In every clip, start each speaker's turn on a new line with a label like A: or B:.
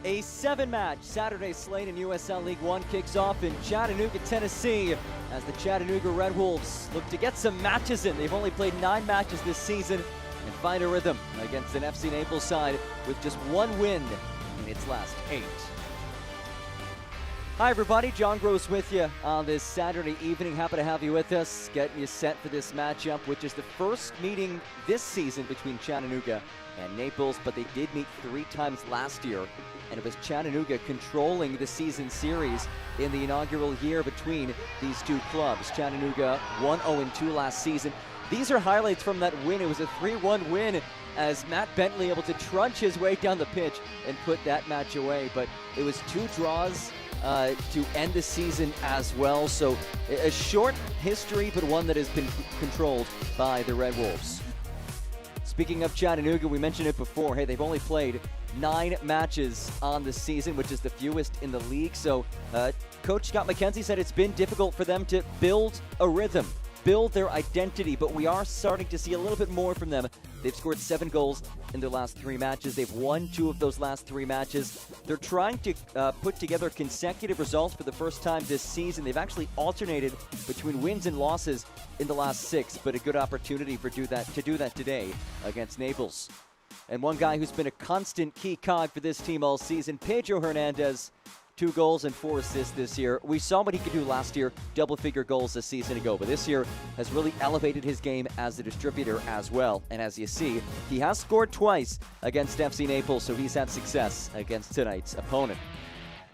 A: A 7-match Saturday slate in USL League One kicks off in Chattanooga, Tennessee, as the Chattanooga Red Wolves look to get some matches in. They've only played 9 matches this season and find a rhythm against an FC Naples side with just 1 win in its last 8. Hi everybody, John Gross with you on this Saturday evening. Happy to have you with us, getting you set for this matchup, which is the first meeting this season between Chattanooga and Naples, but they did meet 3 times last year, and it was Chattanooga controlling the season series in the inaugural year between these two clubs. Chattanooga 1-0-2 last season. These are highlights from that win. It was a 3-1 win as Matt Bentley able to trudge his way down the pitch and put that match away, but it was 2 draws to end the season as well. So a short history, but one that has been controlled by the Red Wolves. Speaking of Chattanooga, we mentioned it before. Hey, they've only played 9 matches on the season, which is the fewest in the league. So Coach Scott McKenzie said it's been difficult for them to build a rhythm, build their identity, but we are starting to see a little bit more from them. They've scored 7 goals in their last 3 matches. They've won 2 of those last 3 matches. They're trying to put together consecutive results for the first time this season. They've actually alternated between wins and losses in the last 6, but a good opportunity to do that today against Naples. And one guy who's been a constant key cog for this team all season, Pedro Hernandez, 2 goals and 4 assists this year. We saw what he could do last year, double-figure goals a season ago, but this year has really elevated his game as a distributor as well. And as you see, he has scored twice against FC Naples, so he's had success against tonight's opponent.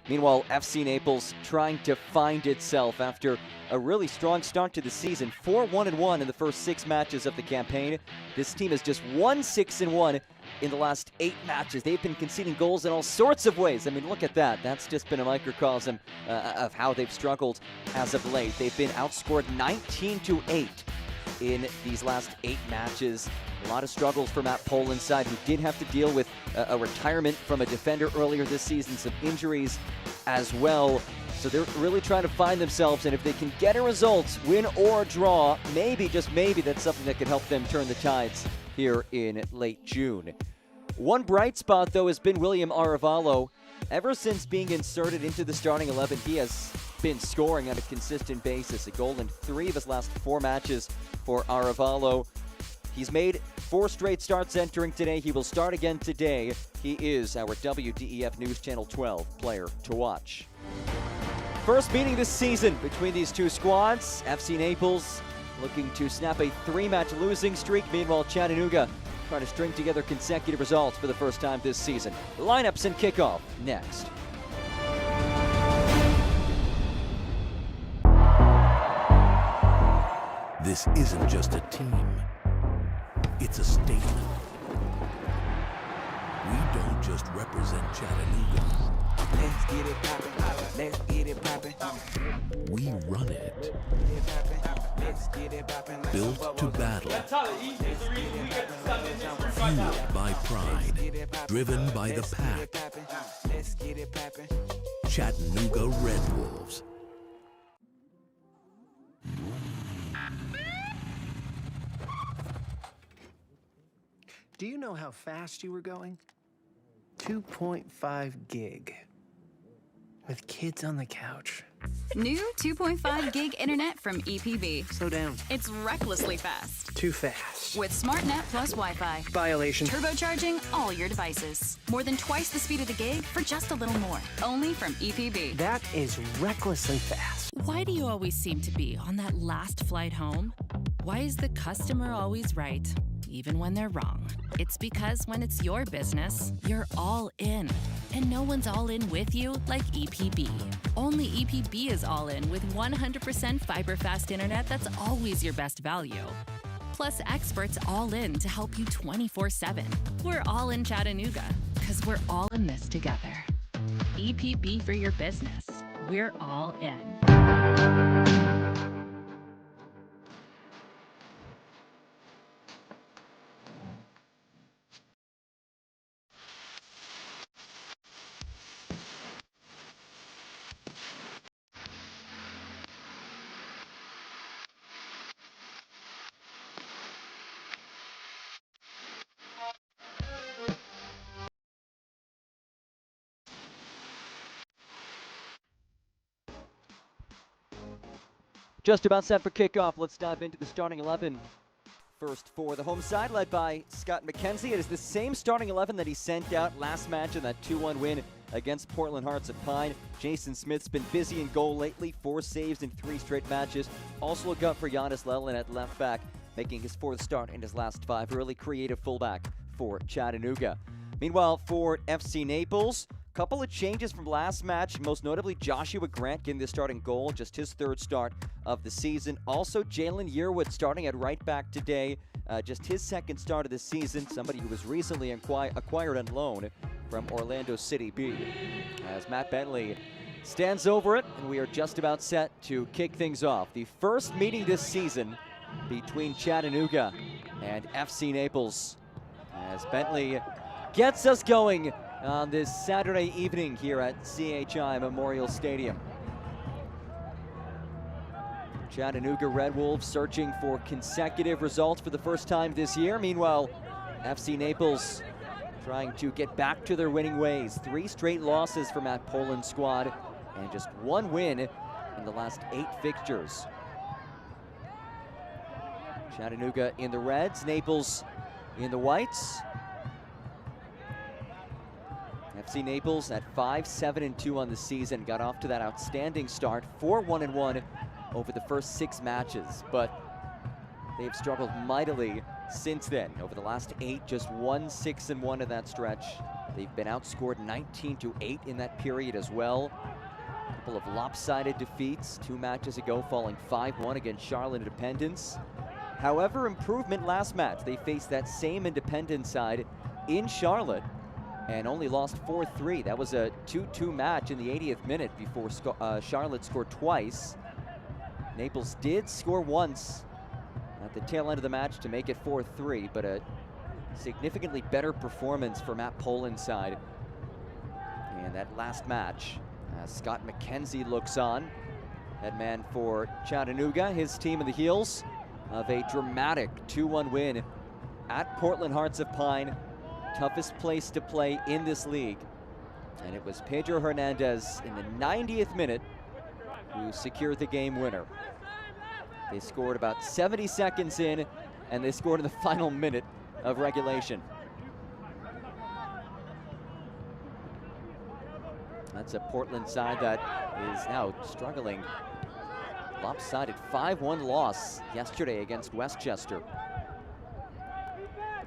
A: Meanwhile, FC Naples trying to find itself after a really strong start to the season. 4-1-1 in the first 6 matches of the campaign. This team has just won 6-1 in the last 8 matches. They've been conceding goals in all sorts of ways. I mean, look at that. That's just been a microcosm of how they've struggled as of late. They've been outscored 19-8 in these last 8 matches. A lot of struggles for Matt Poland's side, who did have to deal with a retirement from a defender earlier this season, some injuries as well. So they're really trying to find themselves, and if they can get a result, win or draw, maybe, just maybe, that's something that could help them turn the tides here in late June. One bright spot, though, has been William Arevalo. Ever since being inserted into the starting 11, he has been scoring on a consistent basis. A goal in 3 of his last 4 matches for Arevalo. He's made 4 straight starts entering today. He will start again today. He is our WDEF News Channel 12 player to watch. First meeting this season between these two squads. FC Naples looking to snap a 3-match losing streak. Meanwhile, Chattanooga trying to string together consecutive results for the first time this season. Lineups and kickoff next.
B: This isn't just a team. It's a statement. We don't just represent Chattanooga.
C: Let's get it poppin', let's get it poppin'.
B: We run it. Built to battle. Fueled by pride. Driven by the pack. Chattanooga Red Wolves.
D: Do you know how fast you were going? 2.5 gig. With kids on the couch.
E: New 2.5 gig internet from EPB.
D: Slow down.
E: It's recklessly fast.
D: Too fast.
E: With SmartNet plus Wi-Fi.
D: Violation.
E: Turbocharging all your devices. More than twice the speed of the gig for just a little more. Only from EPB.
D: That is recklessly fast.
F: Why do you always seem to be on that last flight home? Why is the customer always right, even when they're wrong? It's because when it's your business, you're all in. And no one's all in with you like EPB. Only EPB is all in with 100% fiber fast internet that's always your best value. Plus experts all in to help you 24/7. We're all in Chattanooga because we're all in this together. EPB for your business. We're all in.
A: Just about set for kickoff. Let's dive into the starting 11. First for the home side, led by Scott McKenzie. It is the same starting 11 that he sent out last match in that 2-1 win against Portland Hearts of Pine. Jason Smith's been busy in goal lately, 4 saves in 3 straight matches. Also look out for Giannis Lelin at left back, making his 4th start in his last 5. Really creative fullback for Chattanooga. Meanwhile, for FC Naples, couple of changes from last match, most notably Joshua Grant getting the starting goal, just his 3rd start of the season. Also, Jalen Yearwood starting at right back today, just his 2nd start of the season, somebody who was recently acquired on loan from Orlando City B. As Matt Bentley stands over it, and we are just about set to kick things off. The first meeting this season between Chattanooga and FC Naples, as Bentley gets us going on this Saturday evening here at CHI Memorial Stadium. Chattanooga Red Wolves searching for consecutive results for the first time this year. Meanwhile, FC Naples trying to get back to their winning ways. 3 straight losses for Matt Poland's squad and just 1 win in the last 8 fixtures. Chattanooga in the reds, Naples in the whites. FC Naples at 5-7-2 on the season, got off to that outstanding start, 4-1-1 over the first 6 matches, but they've struggled mightily since then. Over the last 8, just 1-6-1 in that stretch. They've been outscored 19-8 in that period as well. A couple of lopsided defeats 2 matches ago, falling 5-1 against Charlotte Independence. However, improvement last match. They faced that same Independence side in Charlotte and only lost 4-3. That was a 2-2 match in the 80th minute before Charlotte scored twice. Naples did score once at the tail end of the match to make it 4-3, but a significantly better performance for Matt Poland's side in that last match. As Scott McKenzie looks on, head man for Chattanooga, his team in the heels of a dramatic 2-1 win at Portland Hearts of Pine. Toughest place to play in this league. And it was Pedro Hernandez in the 90th minute who secured the game winner. They scored about 70 seconds in, and they scored in the final minute of regulation. That's a Portland side that is now struggling. Lopsided 5-1 loss yesterday against Westchester.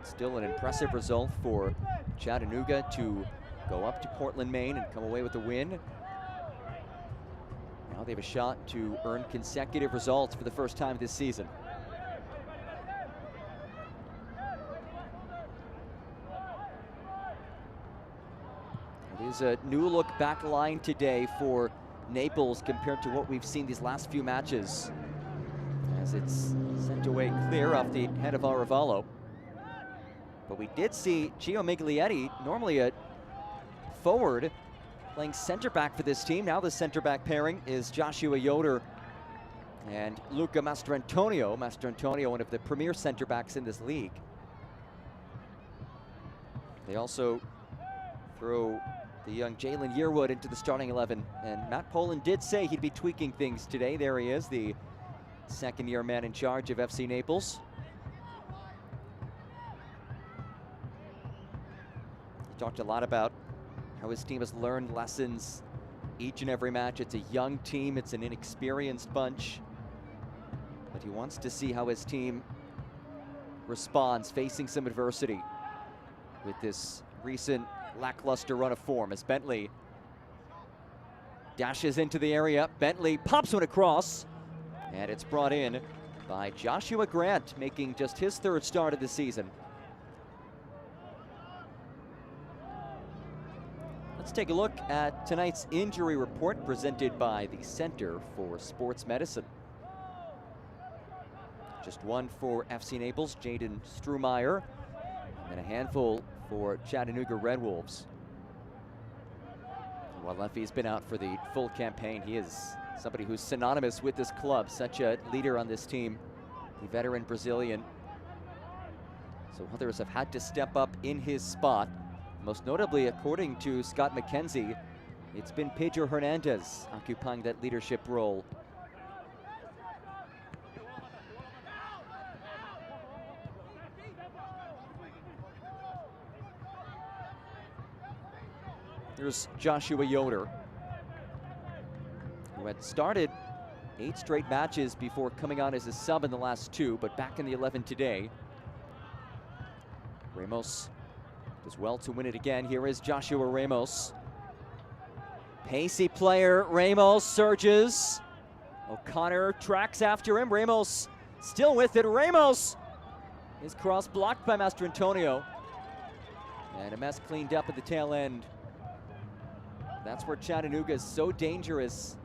A: Still an impressive result for Chattanooga to go up to Portland, Maine and come away with a win. Now they have a shot to earn consecutive results for the first time this season. It is a new look back line today for Naples compared to what we've seen these last few matches, as it's sent away clear off the head of Aravallo. But we did see Gio Miglietti, normally a forward, playing center back for this team. Now the center back pairing is Joshua Yoder and Luca Mastrantonio. Mastrantonio, one of the premier center backs in this league. They also throw the young Jalen Yearwood into the starting 11. And Matt Poland did say he'd be tweaking things today. There he is, the 2nd-year man in charge of FC Naples. Talked a lot about how his team has learned lessons each and every match. It's a young team, it's an inexperienced bunch, but he wants to see how his team responds facing some adversity with this recent lackluster run of form. As Bentley dashes into the area, Bentley pops one across, and it's brought in by Joshua Grant, making just his 3rd start of the season. Let's take a look at tonight's injury report presented by the Center for Sports Medicine. Just 1 for FC Naples, Jaden Strumeyer, and a handful for Chattanooga Red Wolves. While Leffy's been out for the full campaign, he is somebody who's synonymous with this club, such a leader on this team, the veteran Brazilian. So others have had to step up in his spot. Most notably, according to Scott McKenzie, it's been Pedro Hernandez occupying that leadership role. Here's Joshua Yoder, who had started 8 straight matches before coming on as a sub in the last 2, but back in the 11 today. Ramos does well to win it again. Here is Joshua Ramos. Pacey player, Ramos surges. O'Connor tracks after him. Ramos still with it. Ramos! His cross blocked by Master Antonio. And a mess cleaned up at the tail end. That's where Chattanooga is so dangerous.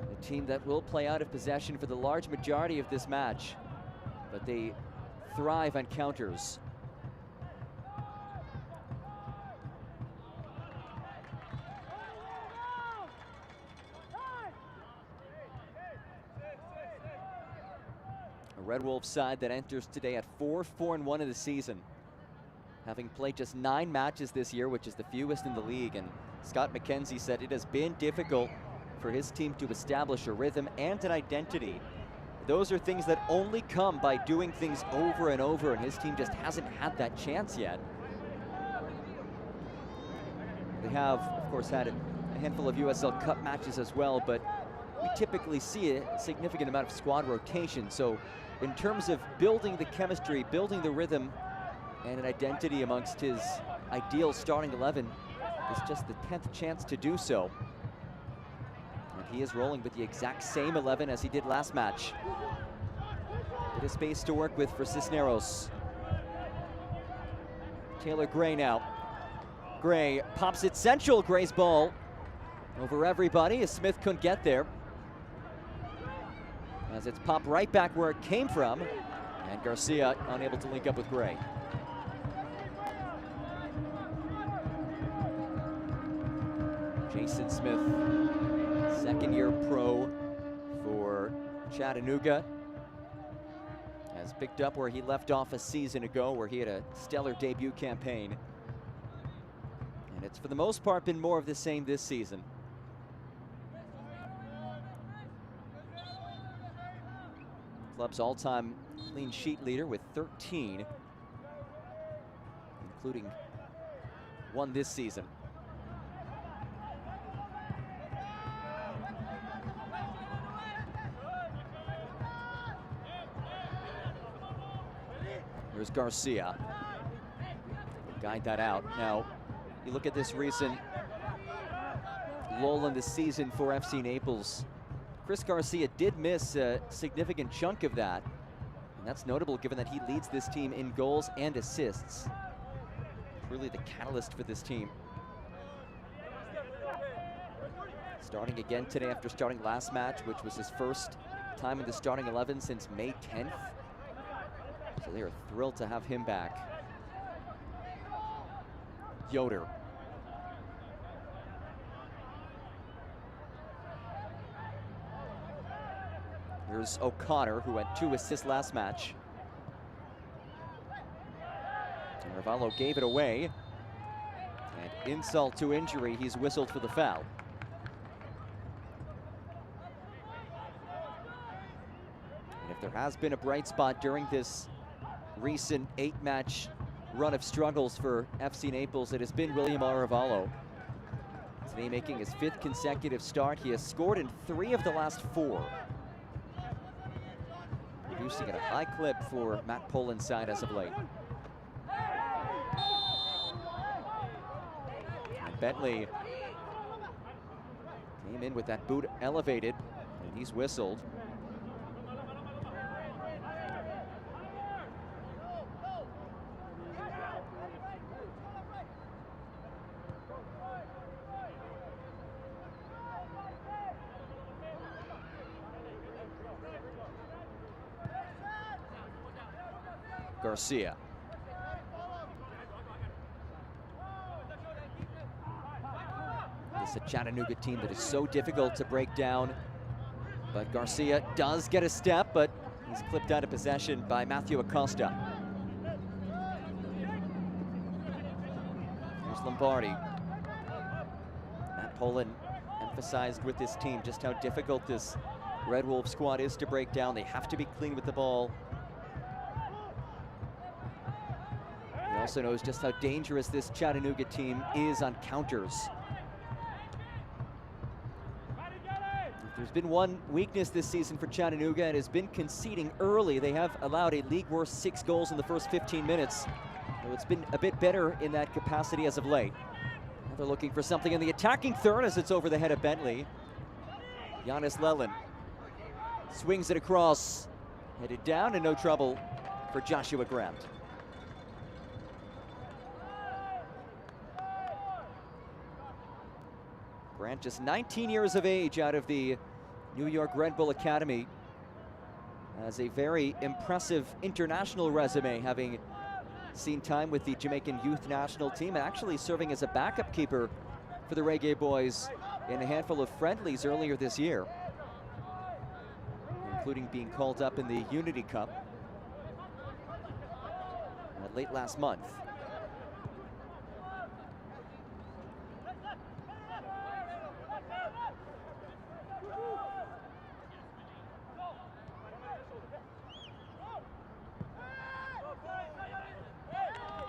A: A team that will play out of possession for the large majority of this match. But they thrive on counters. A Red Wolves side that enters today at 4-4-1 in the season, having played just 9 matches this year, which is the fewest in the league. And Scott McKenzie said it has been difficult for his team to establish a rhythm and an identity. Those are things that only come by doing things over and over, and his team just hasn't had that chance yet. They have, of course, had a handful of USL Cup matches as well, but we typically see a significant amount of squad rotation. So in terms of building the chemistry, building the rhythm, and an identity amongst his ideal starting 11, it's just the 10th chance to do so. And he is rolling with the exact same 11 as he did last match. Bit of space to work with for Cisneros. Taylor Gray now. Gray pops it central. Gray's ball over everybody as Smith couldn't get there. As it's popped right back where it came from, and Garcia unable to link up with Gray. Jason Smith, second-year pro for Chattanooga, has picked up where he left off a season ago, where he had a stellar debut campaign. And it's for the most part been more of the same this season. Club's all-time clean sheet leader with 13, including 1 this season. Here's Garcia. Guide that out. Now, you look at this recent lull in the season for FC Naples. Chris Garcia did miss a significant chunk of that, and that's notable given that he leads this team in goals and assists. Really the catalyst for this team. Starting again today after starting last match, which was his first time in the starting 11 since May 10th. So they are thrilled to have him back. Yoder. Here's O'Connor, who had 2 assists last match. And Ravallo gave it away. And insult to injury, he's whistled for the foul. And if there has been a bright spot during this recent 8-match run of struggles for FC Naples, it has been William Aravallo. Today making his 5th consecutive start. He has scored in 3 of the last 4. Producing at a high clip for Matt Poland's side as of late. And Bentley came in with that boot elevated, and he's whistled. Garcia. This is a Chattanooga team that is so difficult to break down, but Garcia does get a step, but he's clipped out of possession by Matthew Acosta. Here's Lombardi. Matt Poland emphasized with this team just how difficult this Red Wolf squad is to break down. They have to be clean with the ball. He also knows just how dangerous this Chattanooga team is on counters. There's been one weakness this season for Chattanooga, and has been conceding early. They have allowed a league-worst 6 goals in the first 15 minutes. So it's been a bit better in that capacity as of late. Now they're looking for something in the attacking third as it's over the head of Bentley. Giannis Lelin swings it across, headed down, and no trouble for Joshua Grant. Grant, just 19 years of age, out of the New York Red Bull Academy, has a very impressive international resume, having seen time with the Jamaican youth national team and actually serving as a backup keeper for the Reggae Boys in a handful of friendlies earlier this year, including being called up in the Unity Cup late last month.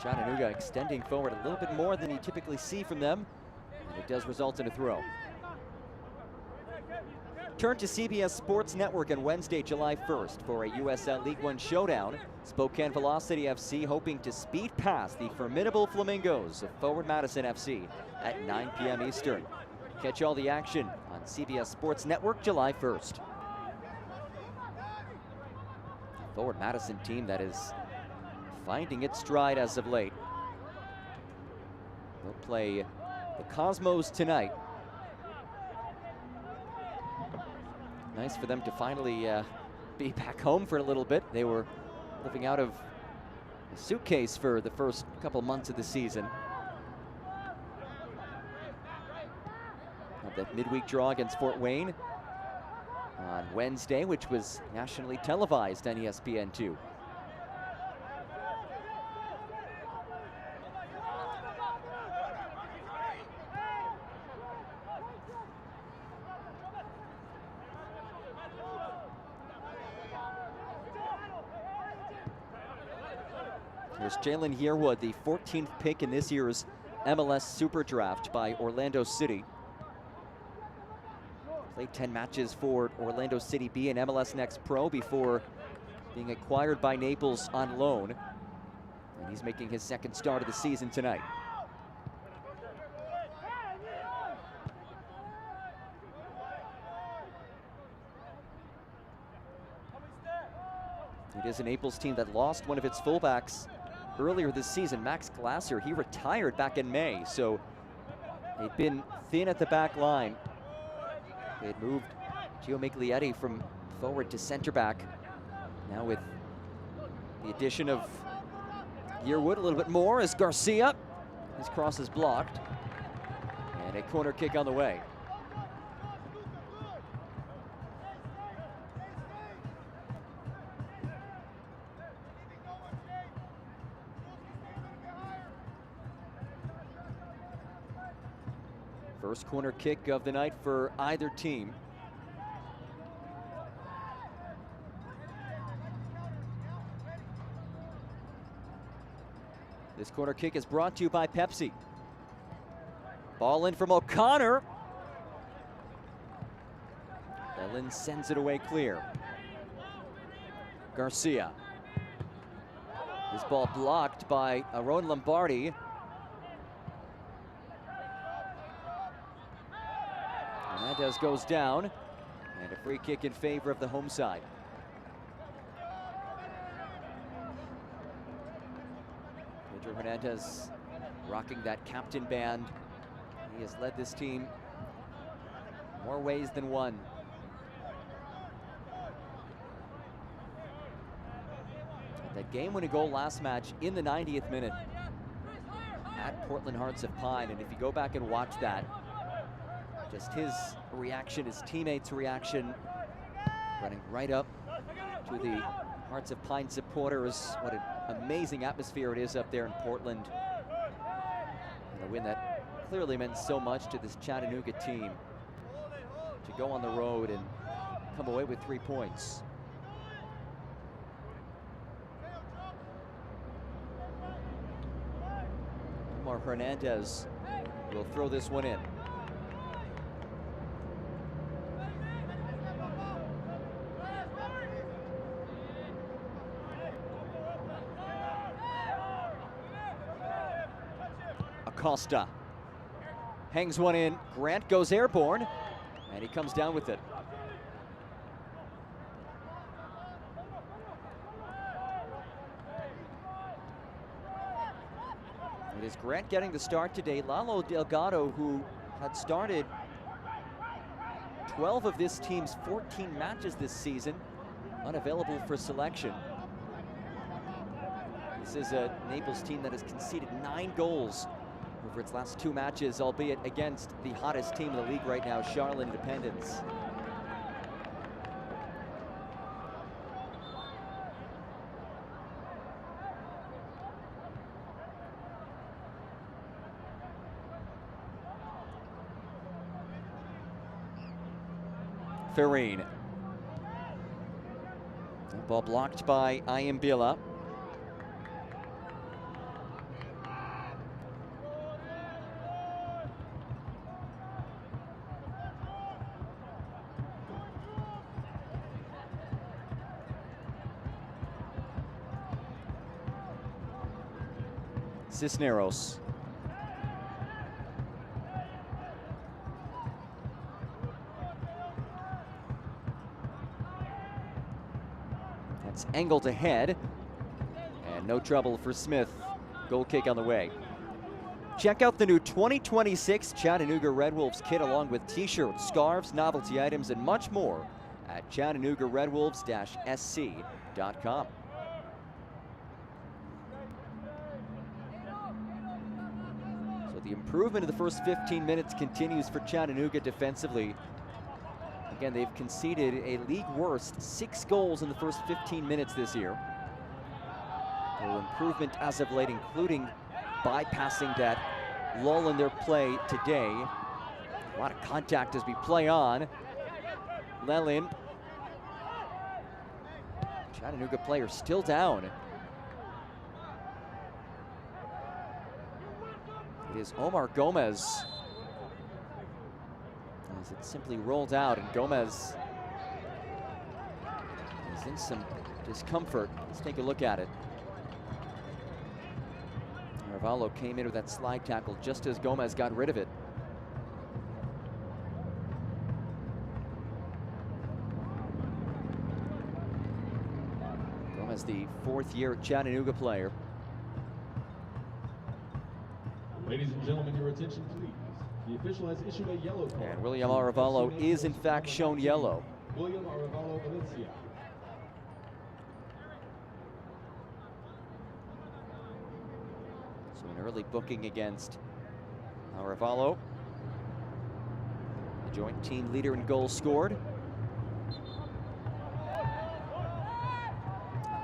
A: Chattanooga extending forward a little bit more than you typically see from them, and it does result in a throw. Turn to CBS Sports Network on Wednesday, July 1st for a USL League One showdown. Spokane Velocity FC hoping to speed past the formidable Flamingos of Forward Madison FC at 9 p.m. Eastern. Catch all the action on CBS Sports Network July 1st. Forward Madison team that is finding its stride as of late. They'll play the Cosmos tonight. Nice for them to finally be back home for a little bit. They were living out of a suitcase for the first couple months of the season. Had that midweek draw against Fort Wayne on Wednesday, which was nationally televised on ESPN2. Here's Jalen Yearwood, the 14th pick in this year's MLS Super Draft by Orlando City. Played 10 matches for Orlando City B and MLS Next Pro before being acquired by Naples on loan. And he's making his second start of the season tonight. It is a Naples team that lost one of its fullbacks earlier this season, Max Glasser. He retired back in May, so they'd been thin at the back line. They had moved Gio Miglietti from forward to center back. Now with the addition of Yearwood a little bit more as Garcia, his cross is blocked, and a corner kick on the way. First corner kick of the night for either team. This corner kick is brought to you by Pepsi. Ball in from O'Connor. Ellen sends it away clear. Garcia. This ball blocked by Aaron Lombardi. Hernandez goes down, and a free kick in favor of the home side. Pedro Hernandez rocking that captain band. He has led this team more ways than one. That game-winning goal last match in the 90th minute at Portland Hearts of Pine, and if you go back and watch that, just his reaction, his teammates' reaction, running right up to the Hearts of Pine supporters. What an amazing atmosphere it is up there in Portland. And a win that clearly meant so much to this Chattanooga team to go on the road and come away with 3 points. Omar Hernandez will throw this one in. Acosta hangs one in. Grant goes airborne, and he comes down with it. It is Grant getting the start today. Lalo Delgado, who had started 12 of this team's 14 matches this season, unavailable for selection. This is a Naples team that has conceded 9 goals over its last 2 matches, albeit against the hottest team in the league right now, Charlotte Independence. Farine. Ball blocked by Ayambila. Cisneros. That's angled ahead, and no trouble for Smith. Goal kick on the way. Check out the new 2026 Chattanooga Red Wolves kit along with t-shirts, scarves, novelty items, and much more at ChattanoogaRedWolves-SC.com. So the improvement in the first 15 minutes continues for Chattanooga defensively. Again, they've conceded a league worst 6 goals in the first 15 minutes this year. A little improvement as of late, including bypassing that lull in their play today. A lot of contact as we play on. Lelin. Chattanooga player still down. It is Omar Gomez. As it simply rolled out, and Gomez is in some discomfort. Let's take a look at it. Arevalo came in with that slide tackle just as Gomez got rid of it. Gomez, the 4th-year Chattanooga player.
G: Ladies and gentlemen, your attention, please. The official has issued a yellow card.
A: And William Arevalo is in fact shown yellow.
G: William Arevalo Valencia.
A: So an early booking against Arevalo. The joint team leader in goals scored.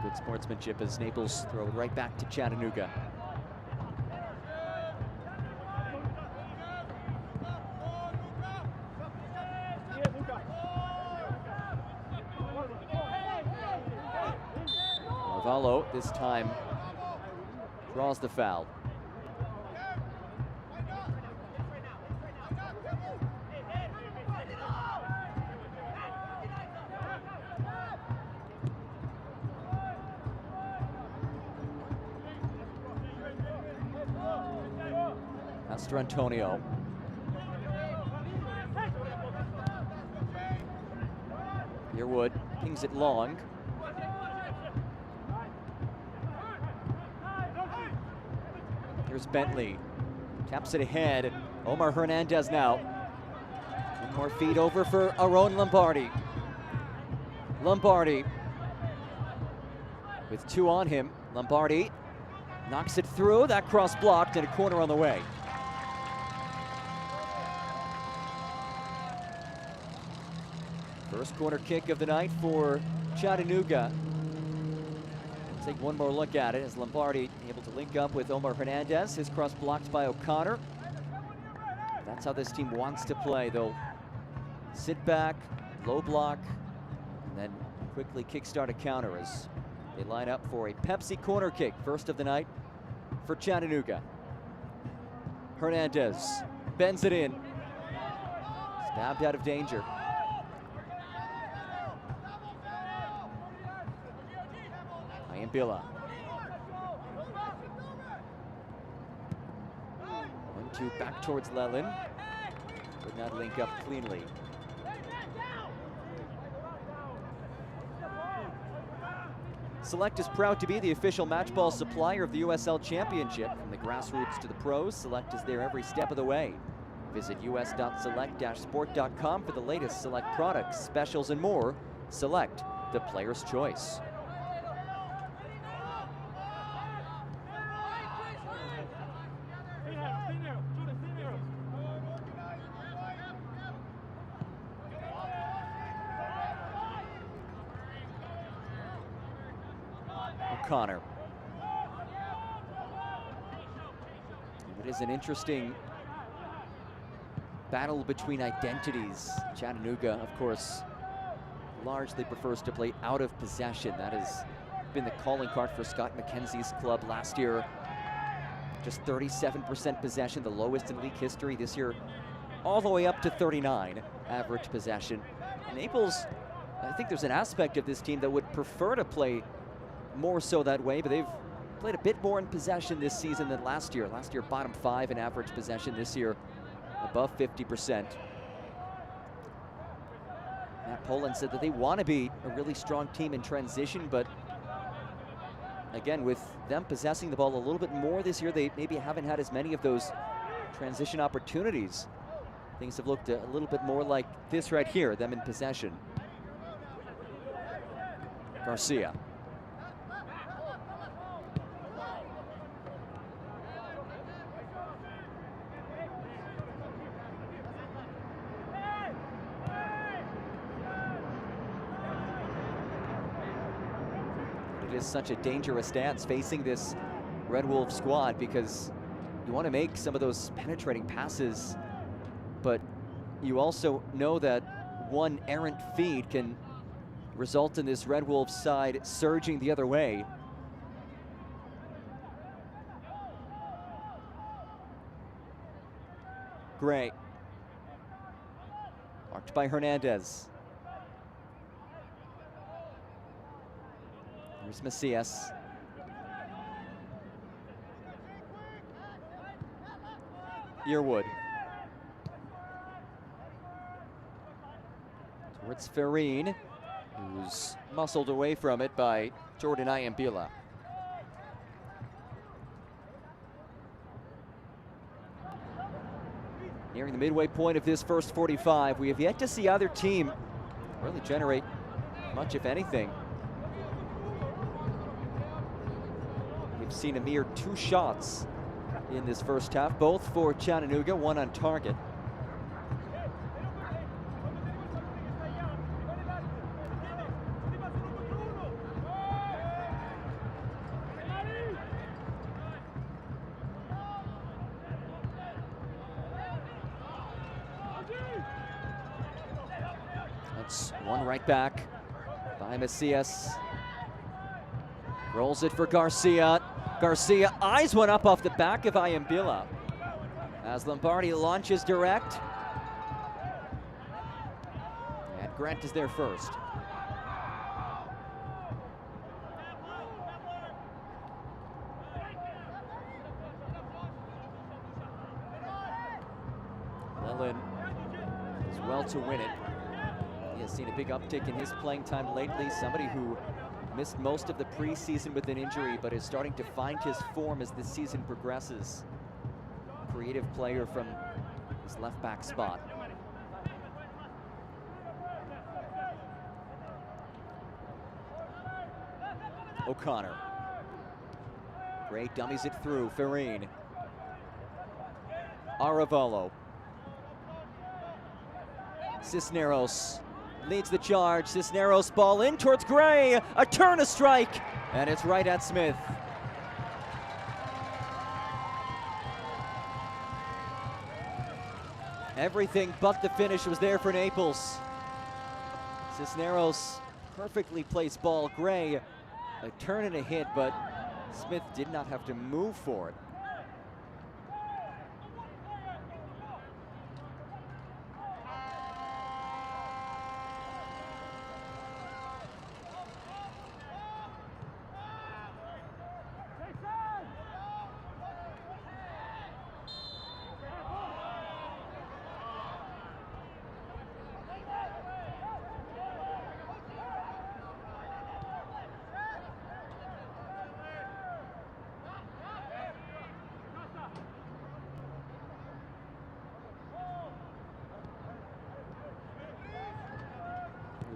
A: Good sportsmanship as Naples throw it right back to Chattanooga. Arevalo this time draws the foul. Master Antonio. Yearwood pings it long. Here's Bentley. Taps it ahead. Omar Hernandez now. 1 more feed over for Aaron Lombardi. Lombardi with 2 on him. Lombardi knocks it through. That cross blocked and a corner on the way. First corner kick of the night for Chattanooga. Take one more look at it as Lombardi able to link up with Omar Hernandez. His cross blocked by O'Connor. That's how this team wants to play. They'll sit back, low block, and then quickly kickstart a counter as they line up for a Pepsi corner kick. First of the night for Chattanooga. Hernandez bends it in. Stabbed out of danger. Ayambila. 2 back towards Lelin. Could not link up cleanly. Select is proud to be the official match ball supplier of the USL Championship. From the grassroots to the pros, Select is there every step of the way. Visit us.select-sport.com for the latest Select products, specials, and more. Select, the player's choice. O'Connor. It is an interesting battle between identities. Chattanooga, of course, largely prefers to play out of possession. That has been the calling card for Scott McKenzie's club last year. Just 37% possession, the lowest in league history. This year, all the way up to 39 average possession. Naples, I think there's an aspect of this team that would prefer to play more so that way, but they've played a bit more in possession this season than last year. Last year, bottom 5 in average possession. This year, above 50%. Matt Poland said that they want to be a really strong team in transition, but again, with them possessing the ball a little bit more this year, they maybe haven't had as many of those transition opportunities. Things have looked a little bit more like this right here, them in possession. Garcia. It is such a dangerous stance facing this Red Wolf squad, because you want to make some of those penetrating passes, but you also know that one errant feed can result in this Red Wolf side surging the other way. Gray. Marked by Hernandez. Here's Macias. Yearwood. Towards Farine, who's muscled away from it by Jordan Iambila. Nearing the midway point of this first 45, we have yet to see either team really generate much, if anything. We've seen a mere 2 shots in this first half, both for Chattanooga, 1 on target. That's one right back by Macias. Rolls it for Garcia. Garcia eyes one up off the back of Iambila as Lombardi launches direct. And Grant is there first. Lelin is well to win it. He has seen a big uptick in his playing time lately. Somebody who missed most of the preseason with an injury, but is starting to find his form as the season progresses. Creative player from his left back spot. O'Connor. Gray dummies it through. Farine. Arevalo. Cisneros leads the charge. Cisneros ball in towards Gray. A turn, a strike, and it's right at Smith. Everything but the finish was there for Naples. Cisneros, perfectly placed ball. Gray, a turn and a hit, but Smith did not have to move for it.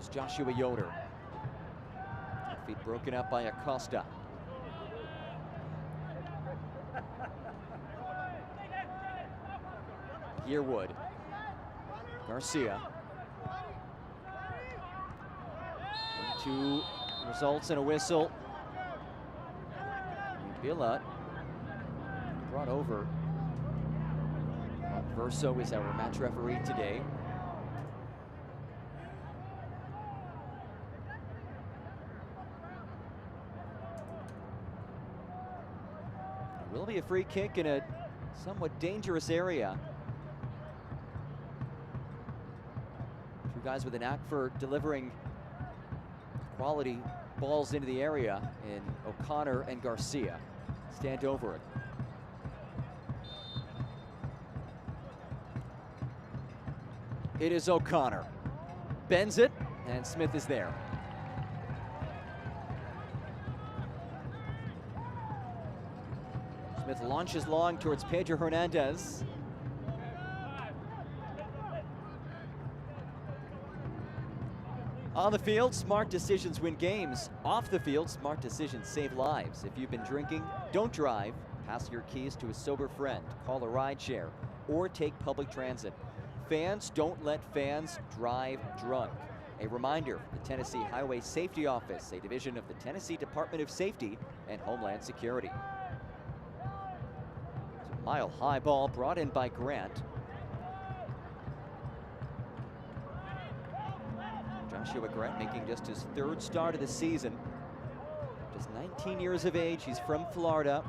A: comes Joshua Yoder. Feet broken up by Acosta. Yearwood. Garcia. 2 results and a whistle. Villa brought over. Verso is our match referee today. It will be a free kick in a somewhat dangerous area. Two guys with a knack for delivering quality balls into the area in O'Connor and Garcia. Stand over it. It is O'Connor. Bends it, and Smith is there. Smith launches long towards Pedro Hernandez. On the field, smart decisions win games. Off the field, smart decisions save lives. If you've been drinking, don't drive. Pass your keys to a sober friend. Call a rideshare or take public transit. Fans, don't let fans drive drunk. A reminder, the Tennessee Highway Safety Office, a division of the Tennessee Department of Safety and Homeland Security. It's a mile-high ball brought in by Grant. Joshua Grant making just his 3rd start of the season. Just 19 years of age, he's from Florida.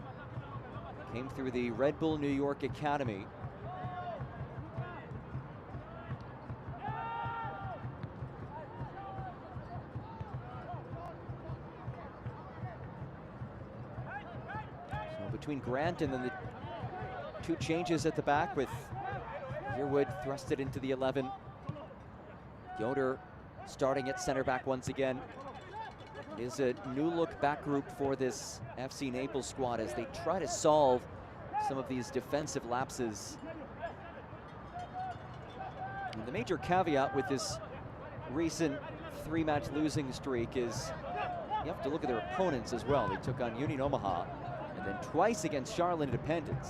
A: Came through the Red Bull New York Academy. So between Grant and then the 2 changes at the back with Yearwood thrusted into the 11. Yoder starting at center back once again. It is a new look back group for this FC Naples squad as they try to solve some of these defensive lapses. And the major caveat with this recent 3-match losing streak is you have to look at their opponents as well. They took on Union Omaha and then twice against Charlotte Independence.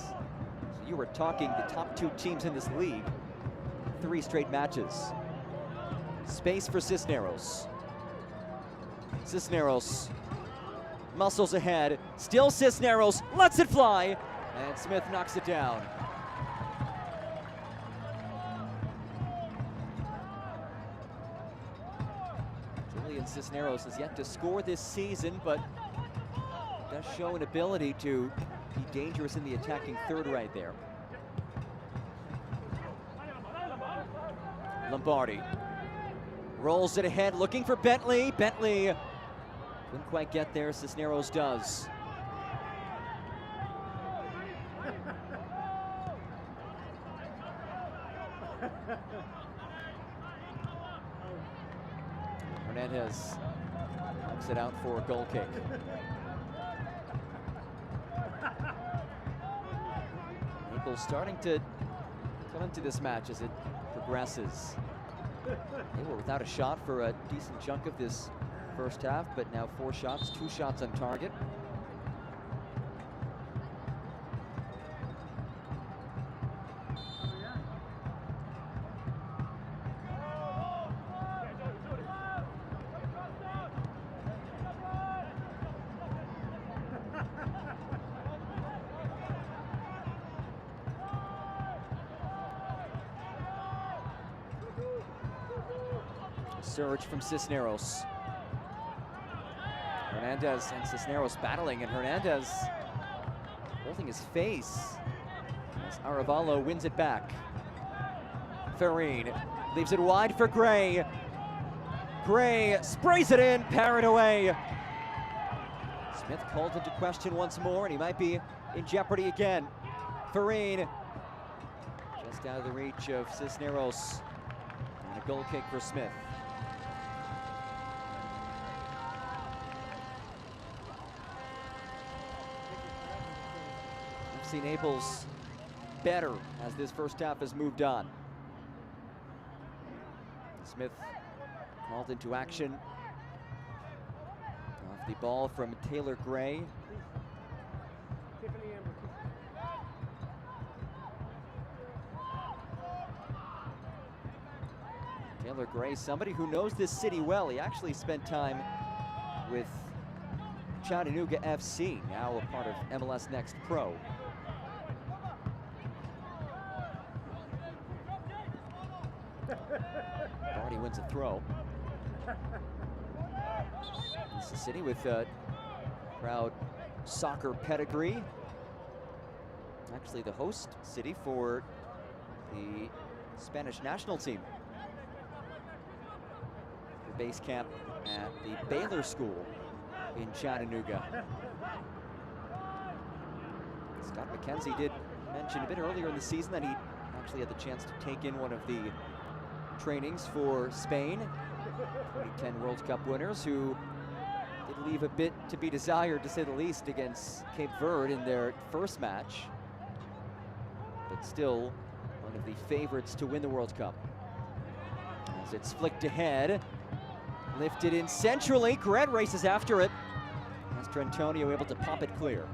A: So you were talking the top 2 teams in this league, 3 straight matches. Space for Cisneros. Cisneros muscles ahead. Still Cisneros lets it fly, and Smith knocks it down. Julian Cisneros has yet to score this season, but does show an ability to be dangerous in the attacking third right there. Lombardi rolls it ahead, looking for Bentley. Bentley couldn't quite get there. Cisneros does. Hernandez knocks it out for a goal kick. Naples starting to come into this match as it progresses. They were without a shot for a decent chunk of this first half, but now 4 shots, 2 shots on target. Surge from Cisneros. Hernandez and Cisneros battling, and Hernandez holding his face as Arevalo wins it back. Farine leaves it wide for Gray. Gray sprays it in, parried away. Smith called into question once more, and he might be in jeopardy again. Farine just out of the reach of Cisneros, and a goal kick for Smith. FC Naples better as this first half has moved on. Smith called into action. Off the ball from Taylor Gray. Taylor Gray, somebody who knows this city well. He actually spent time with Chattanooga FC, now a part of MLS Next Pro. Barty wins a throw. It's a city with a proud soccer pedigree. Actually the host city for the Spanish national team. The base camp at the Baylor School in Chattanooga. Scott McKenzie did mention a bit earlier in the season that he actually had the chance to take in one of the trainings for Spain, 2010 World Cup winners, who did leave a bit to be desired, to say the least, against Cape Verde in their first match, but still one of the favorites to win the World Cup. As it's flicked ahead, lifted in centrally, Grant races after it. Mastrantonio able to pop it clear.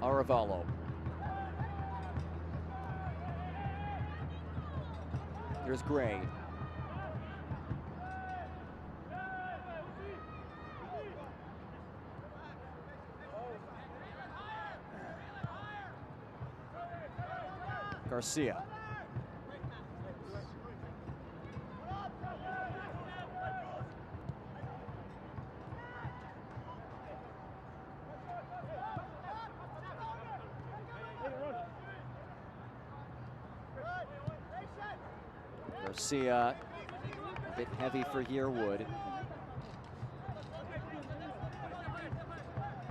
A: Aravallo. Here's Gray. Garcia. Garcia, a bit heavy for Yearwood.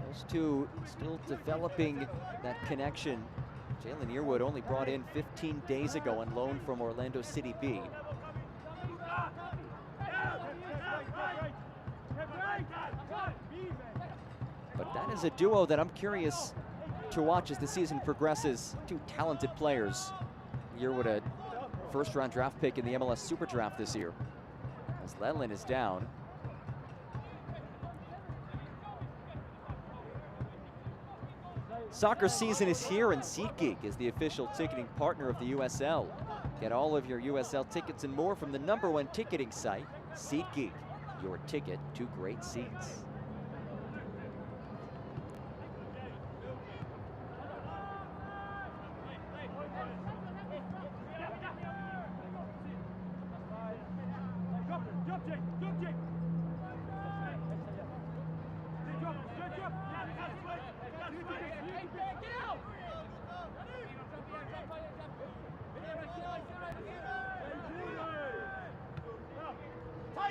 A: Those two still developing that connection. Jalen Yearwood only brought in 15 days ago on loan from Orlando City B. But that is a duo that I'm curious to watch as the season progresses. Two talented players. Yearwood, a first-round draft pick in the MLS Super Draft this year. As Ledlin is down. Soccer season is here, and SeatGeek is the official ticketing partner of the USL. Get all of your USL tickets and more from the #1 ticketing site, SeatGeek. Your ticket to great seats.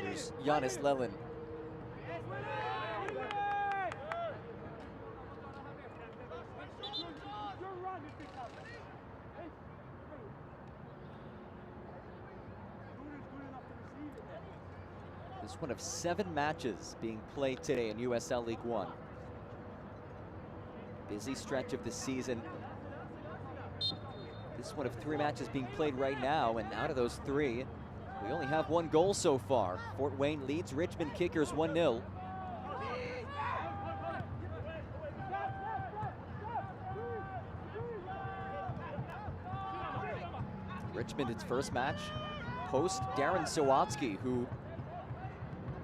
A: Here's Giannis Lelin. This is one of 7 matches being played today in USL League One. Busy stretch of the season. This is one of 3 matches being played right now, and out of those 3, we only have 1 goal so far. Fort Wayne leads Richmond Kickers 1-0. Richmond, its first match, post Darren Sawatsky, who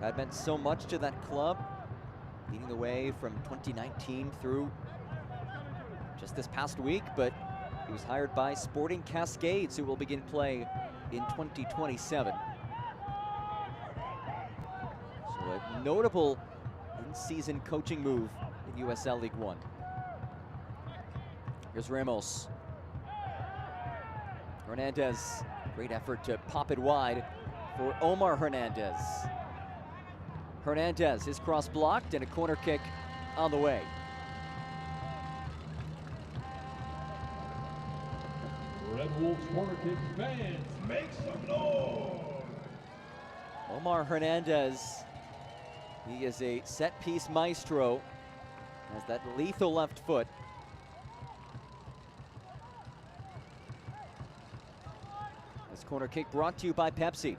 A: had meant so much to that club, leading the way from 2019 through just this past week, but he was hired by Sporting Cascades, who will begin play in 2027. So a notable in-season coaching move in USL League One. Here's Ramos. Hernandez, great effort to pop it wide for Omar Hernandez. Hernandez, his cross blocked, and a corner kick on the way.
G: Red Wolves corner kick fans, make some noise!
A: Omar Hernandez, he is a set-piece maestro, has that lethal left foot. This corner kick brought to you by Pepsi.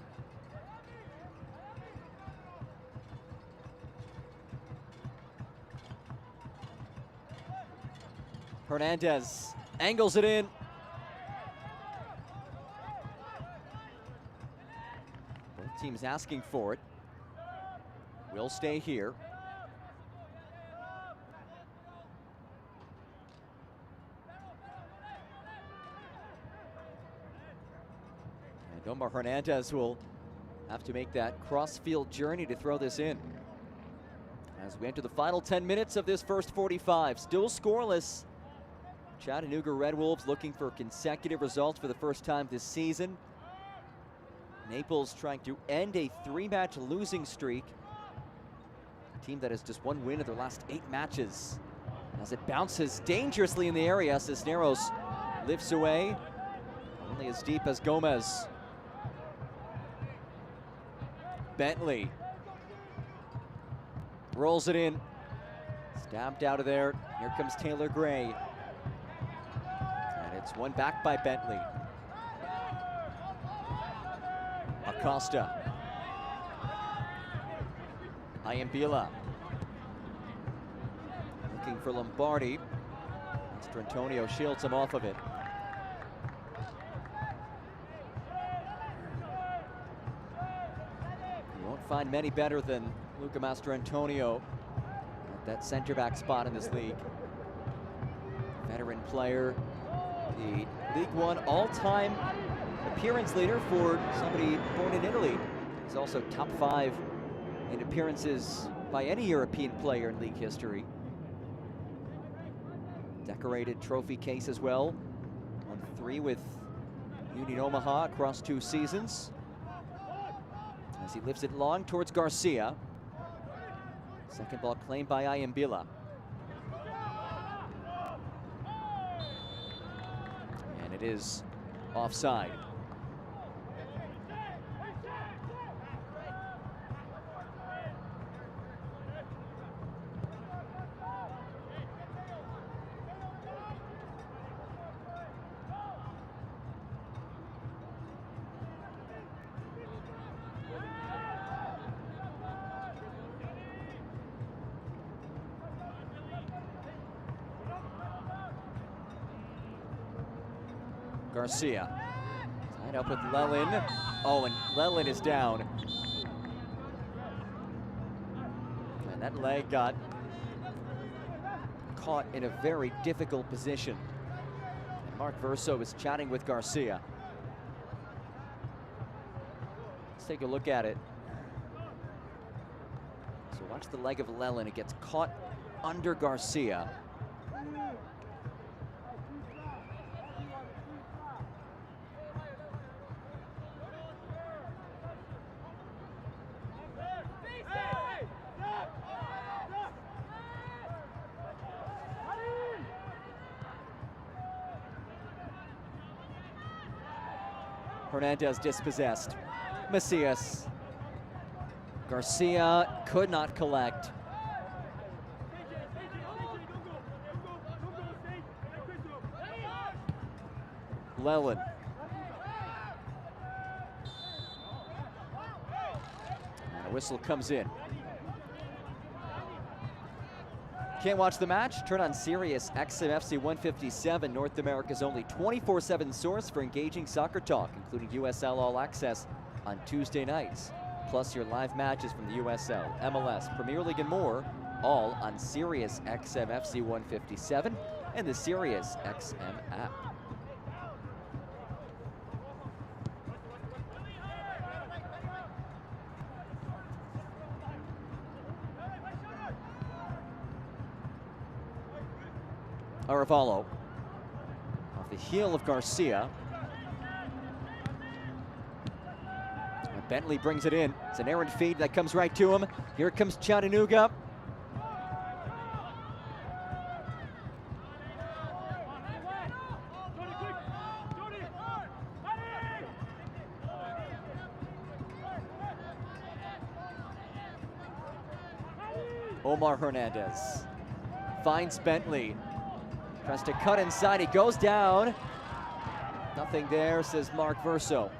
A: Hernandez angles it in. Both teams asking for it. Will stay here. And Omar Hernandez will have to make that cross-field journey to throw this in. As we enter the final 10 minutes of this first 45, still scoreless. Chattanooga Red Wolves looking for consecutive results for the first time this season. Naples trying to end a 3-match losing streak. A team that has just one win in their last 8 matches. As it bounces dangerously in the area, Cisneros lifts away, only as deep as Gomez. Bentley rolls it in, stabbed out of there. Here comes Taylor Gray. It's one back by Bentley. Acosta. Iambila. Looking for Lombardi. Mr. Antonio shields him off of it. You won't find many better than Luca Mastrantonio at that center back spot in this league. Veteran player. The League One all-time appearance leader for somebody born in Italy. He's also top 5 in appearances by any European player in league history. Decorated trophy case as well. On 3 with Union Omaha across 2 seasons. As he lifts it long towards Garcia. Second ball claimed by Iambila. It is offside. Garcia tied up with Lelin. Oh, and Lelin is down. And that leg got caught in a very difficult position. And Mark Verso is chatting with Garcia. Let's take a look at it. So watch the leg of Lelin. It gets caught under Garcia. Hernandez dispossessed. Macias. Garcia could not collect. Lelin. And a whistle comes in. Can't watch the match? Turn on Sirius XM FC 157, North America's only 24/7 source for engaging soccer talk, including USL All Access on Tuesday nights. Plus your live matches from the USL, MLS, Premier League, and more, all on Sirius XM FC 157 and the Sirius XM app. Arevalo off the heel of Garcia. And Bentley brings it in. It's an errant feed that comes right to him. Here comes Chattanooga. Omar Hernandez finds Bentley. Tries to cut inside, he goes down. Nothing there, says Mark Verso.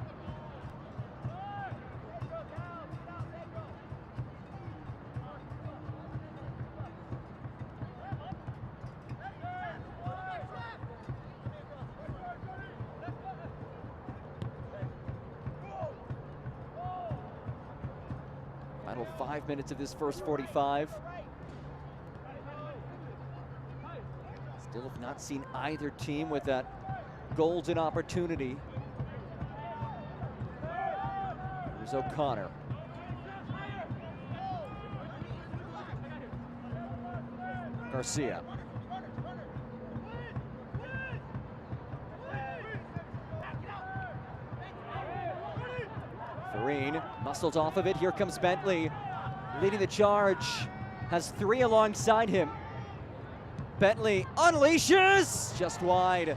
A: Final 5 minutes of this first 45. Still have not seen either team with that golden opportunity. Here's O'Connor. Garcia. Farine muscles off of it. Here comes Bentley, leading the charge. Has three alongside him. Bentley unleashes, just wide.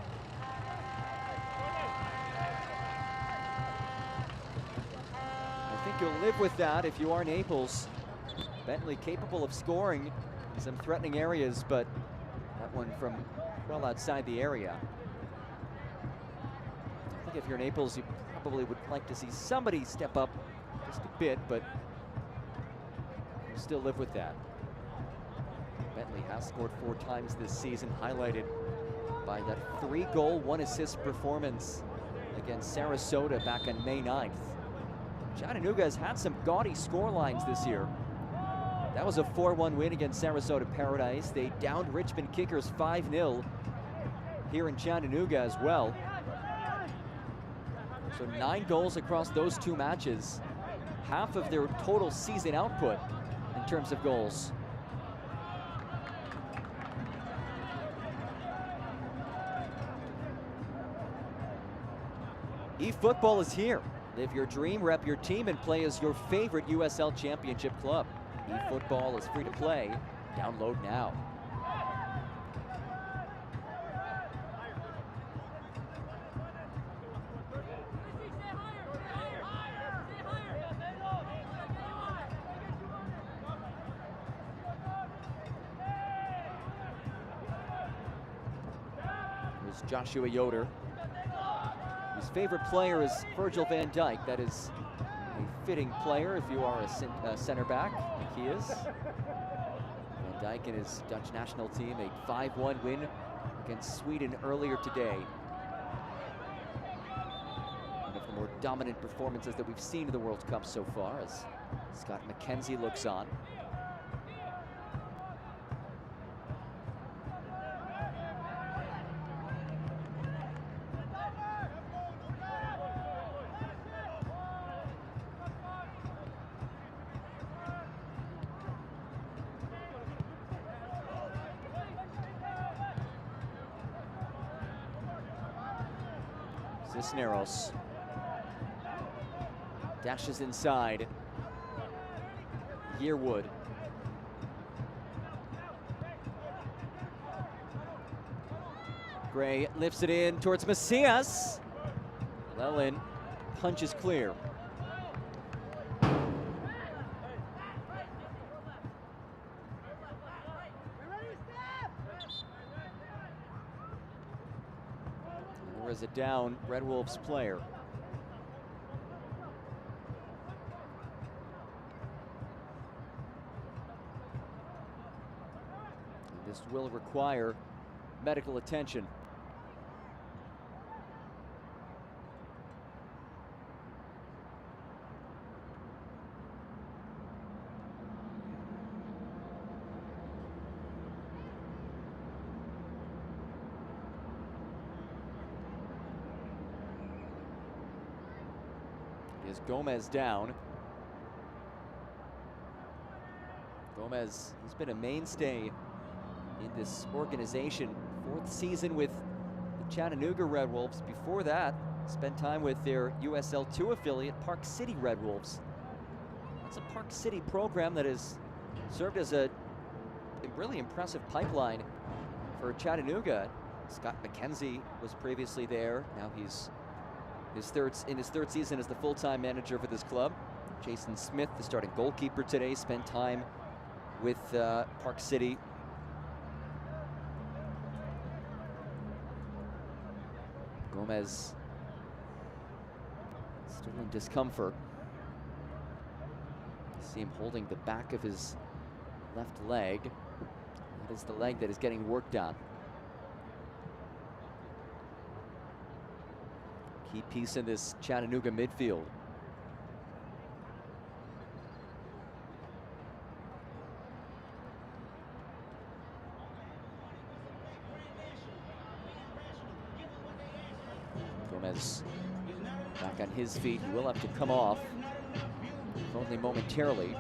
A: I think you'll live with that if you are Naples. Bentley capable of scoring in some threatening areas, but that one from well outside the area. I think if you're Naples, you probably would like to see somebody step up just a bit, but you still live with that. Bentley has scored 4 times this season, highlighted by that 3-goal, 1-assist performance against Sarasota back on May 9th. Chattanooga has had some gaudy score lines this year. That was a 4-1 win against Sarasota Paradise. They downed Richmond Kickers 5-0 here in Chattanooga as well. So 9 goals across those 2 matches, half of their total season output in terms of goals. eFootball is here. Live your dream, rep your team, and play as your favorite USL Championship club. eFootball is free to play. Download now. Here's Joshua Yoder. His favorite player is Virgil van Dijk. That is a fitting player if you are a center back, like he is. Van Dijk and his Dutch national team, a 5-1 win against Sweden earlier today. One of the more dominant performances that we've seen in the World Cup so far, as Scott McKenzie looks on. Cisneros dashes inside. Yearwood. Gray lifts it in towards Macias. Lelin punches clear. As a down Red Wolves player. And this will require medical attention. Is Gomez down. Gomez has been a mainstay in this organization. 4th season with the Chattanooga Red Wolves. Before that, spent time with their USL 2 affiliate, Park City Red Wolves. That's a Park City program that has served as a really impressive pipeline for Chattanooga. Scott McKenzie was previously there. Now he's in his third season as the full-time manager for this club. Jason Smith, the starting goalkeeper today, spent time with Park City. Gomez still in discomfort. See him holding the back of his left leg. That is the leg that is getting worked on. Key piece in this Chattanooga midfield. Gomez back on his feet. He will have to come off, if only momentarily.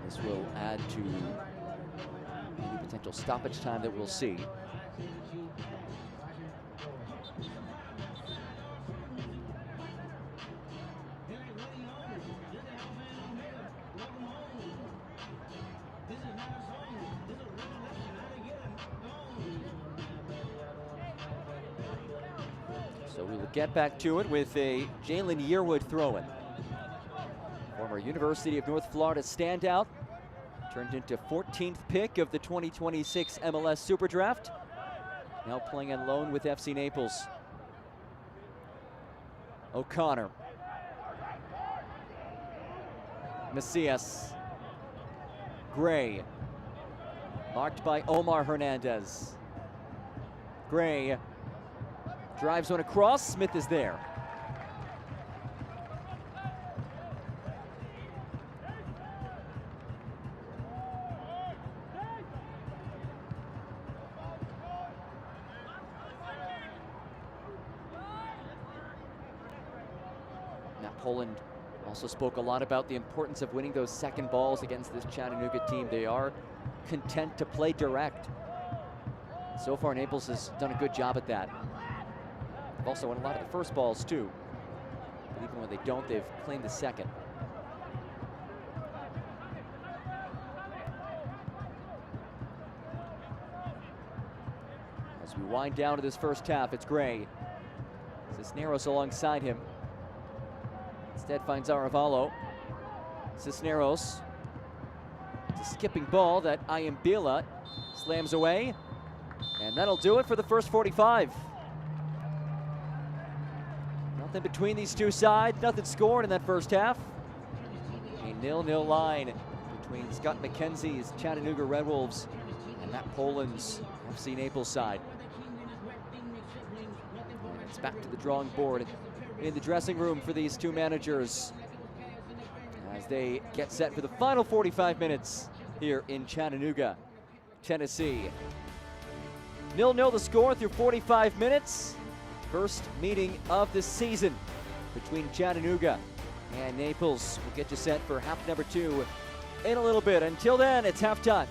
A: This will add to any potential stoppage time that we'll see. So we will get back to it with a Jalen Yearwood throw-in. Former University of North Florida standout, turned into 14th pick of the 2026 MLS Super Draft. Now playing on loan with FC Naples. O'Connor. Macias. Gray. Marked by Omar Hernandez. Gray drives one across. Smith is there. Poland also spoke a lot about the importance of winning those second balls against this Chattanooga team. They are content to play direct. So far, Naples has done a good job at that. They've also won a lot of the first balls too. But even when they don't, they've claimed the second. As we wind down to this first half, it's Gray. Cisneros alongside him. Instead finds Aravalo. Cisneros. It's a skipping ball that Ayambila slams away. And that'll do it for the first 45. Nothing between these two sides. Nothing scored in that first half. A 0-0 line between Scott McKenzie's Chattanooga Red Wolves and Matt Poland's FC Naples side. And it's back to the drawing board in the dressing room for these two managers as they get set for the final 45 minutes here in Chattanooga, Tennessee. 0-0 the score through 45 minutes. First meeting of the season between Chattanooga and Naples. We'll get you set for half number 2 in a little bit. Until then, it's halftime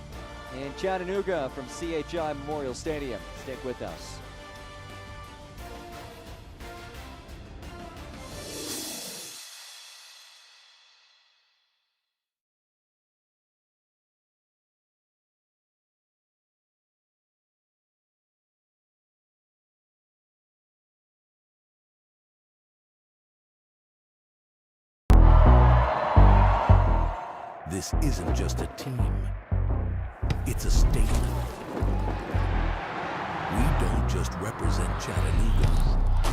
A: in Chattanooga from CHI Memorial Stadium. Stick with us.
B: This isn't just a team, it's a statement. We don't just represent Chattanooga.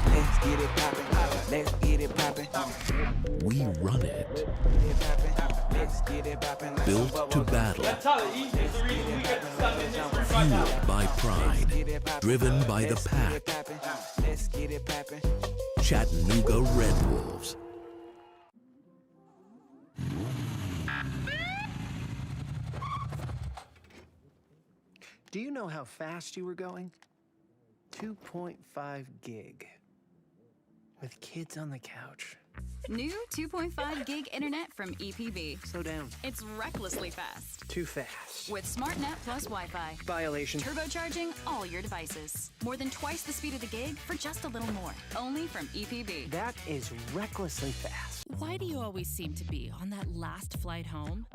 C: Let's get it poppin', let's get it poppin'.
B: We run it.
C: Let's get it poppin'.
B: Built to battle. Fueled by pride. Driven by the pack.
C: Let's get it poppin'.
B: Chattanooga Red Wolves.
D: Do you know how fast you were going? 2.5 gig. With kids on the couch.
E: New 2.5 gig internet from EPB.
D: Slow down.
E: It's recklessly fast.
D: Too fast.
E: With SmartNet plus Wi-Fi.
D: Violation.
E: Turbocharging all your devices. More than twice the speed of the gig for just a little more. Only from EPB.
D: That is recklessly fast.
F: Why do you always seem to be on that last flight home?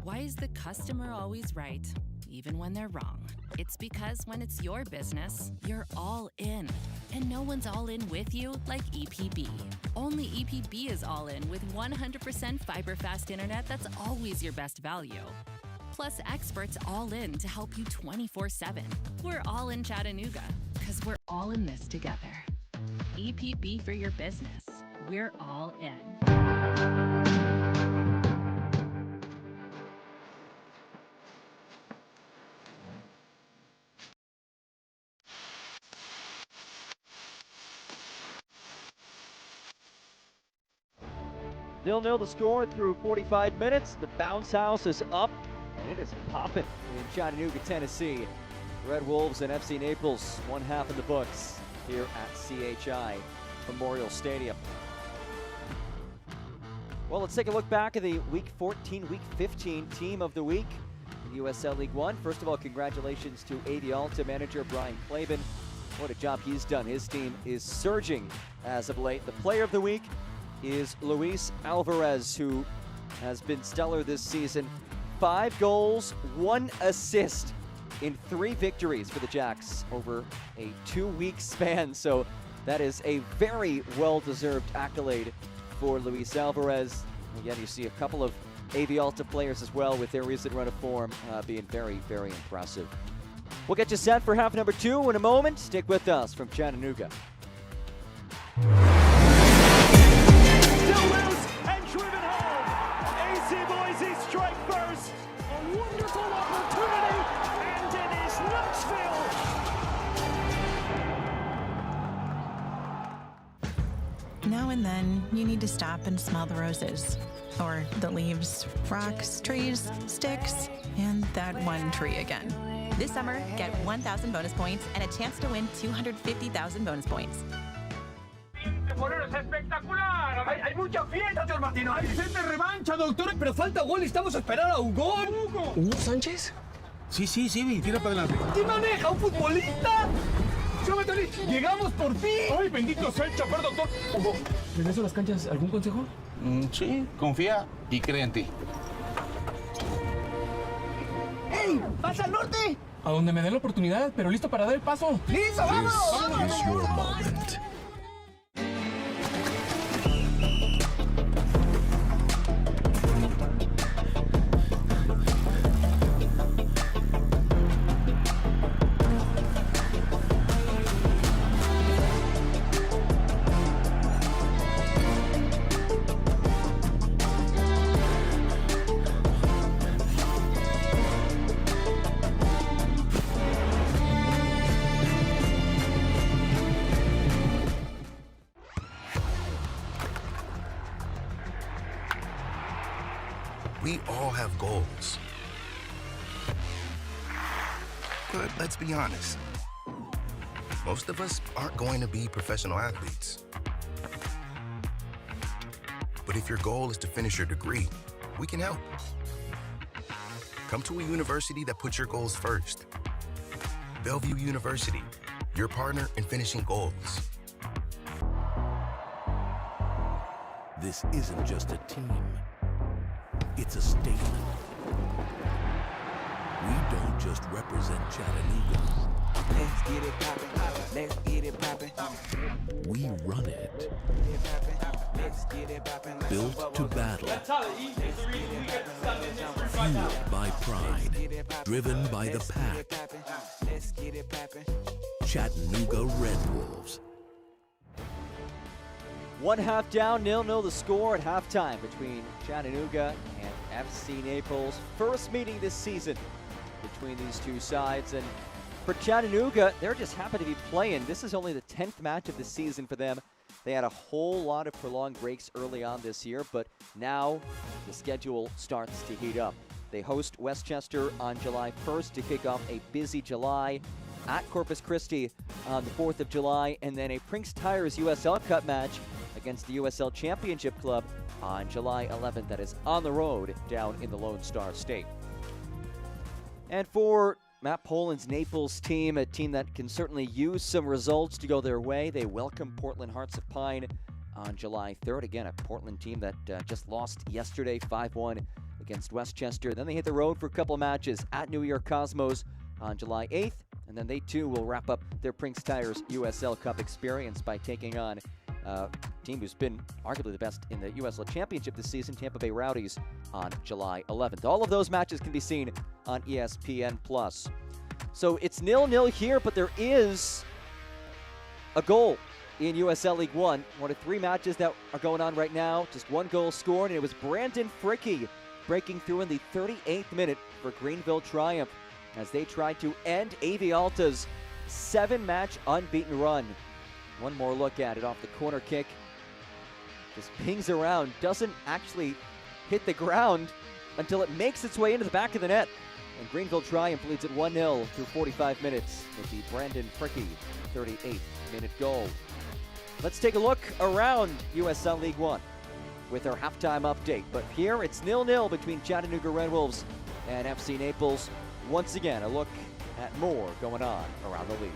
F: Why is the customer always right, even when they're wrong? It's because when it's your business, you're all in. And no one's all in with you like EPB. Only EPB is all in with 100% fiber fast internet that's always your best value. Plus experts all in to help you 24/7. We're all in Chattanooga because we're all in this together. EPB for your business. We're all in.
A: Nil-nil the score through 45 minutes. The bounce house is up, and it is popping in Chattanooga, Tennessee. Red Wolves and FC Naples, one half in the books here at CHI Memorial Stadium. Well, let's take a look back at the Week 14, Week 15 Team of the Week in USL League One. First of all, congratulations to Avialta manager Brian Klaben. What a job he's done. His team is surging as of late. The Player of the Week is Luis Alvarez, who has been stellar this season. 5 goals, 1 assist in 3 victories for the Jacks over a 2-week span. So that is a very well-deserved accolade for Luis Alvarez. Again, you see a couple of Avialta players as well with their recent run of form being very, very impressive. We'll get you set for half number 2 in a moment. Stick with us from Chattanooga.
H: Still loose and driven home. AC Boise strike first. A wonderful opportunity, and it is Knoxville.
I: Now and then, you need to stop and smell the roses. Or the leaves, rocks, trees, sticks, and that one tree again. This summer, get 1,000 bonus points and a chance to win 250,000 bonus points.
H: Espectacular. Hay mucha fiesta, señor Martino. Hay sed de revancha, doctor. Pero falta gol y estamos a esperar a Hugo.
D: ¿Hugo Sánchez? Sí, tira para adelante.
H: ¿Quién maneja? ¿Un futbolista? ¡Súbete! ¡Llegamos por fin! ¡Ay, bendito sea el chapar, doctor! Hugo, ¿regreso a las canchas? ¿Algún consejo?
J: Sí, confía y cree en ti.
H: ¡Ey! ¡Pasa al norte!
D: A donde me dé la oportunidad, pero listo para dar el paso.
H: ¡Listo, vamos!
B: This is your moment.
K: We all have goals. But let's be honest. Most of us aren't going to be professional athletes. But if your goal is to finish your degree, we can help. Come to a university that puts your goals first. Bellevue University, your partner in finishing goals.
B: This isn't just a team. It's a statement. We don't just represent Chattanooga.
C: Let's get it poppin', let's get it poppin'.
B: We run it.
C: Let's get it poppin'.
B: Built to battle. Fueled by pride. Driven by the pack.
C: Let's get it poppin'.
B: Chattanooga Red Wolves.
A: 1 half down, 0-0 the score at halftime between Chattanooga and FC Naples. First meeting this season between these two sides. And for Chattanooga, they're just happy to be playing. This is only the 10th match of the season for them. They had a whole lot of prolonged breaks early on this year, but now the schedule starts to heat up. They host Westchester on July 1st to kick off a busy July at Corpus Christi on the 4th of July, and then a Prinks Tires USL Cup match against the USL Championship Club on July 11th. That is on the road down in the Lone Star State. And for Matt Poland's Naples team, a team that can certainly use some results to go their way, they welcome Portland Hearts of Pine on July 3rd. Again, a Portland team that just lost yesterday 5-1 against Westchester. Then they hit the road for a couple matches at New York Cosmos on July 8th. And then they too will wrap up their Prince Tires USL Cup experience by taking on a team who's been arguably the best in the USL Championship this season, Tampa Bay Rowdies, on July 11th. All of those matches can be seen on ESPN+. So it's 0-0 here, but there is a goal in USL League One. One of 3 matches that are going on right now. Just 1 goal scored, and it was Brandon Fricke breaking through in the 38th minute for Greenville Triumph as they tried to end AV Alta's 7-match unbeaten run. One more look at it off the corner kick. Just pings around, doesn't actually hit the ground until it makes its way into the back of the net. And Greenville Triumph leads at 1-0 through 45 minutes with the Brandon Fricke 38th-minute goal. Let's take a look around USL League One with our halftime update. But here it's 0-0 between Chattanooga Red Wolves and FC Naples. Once again, a look at more going on around the league.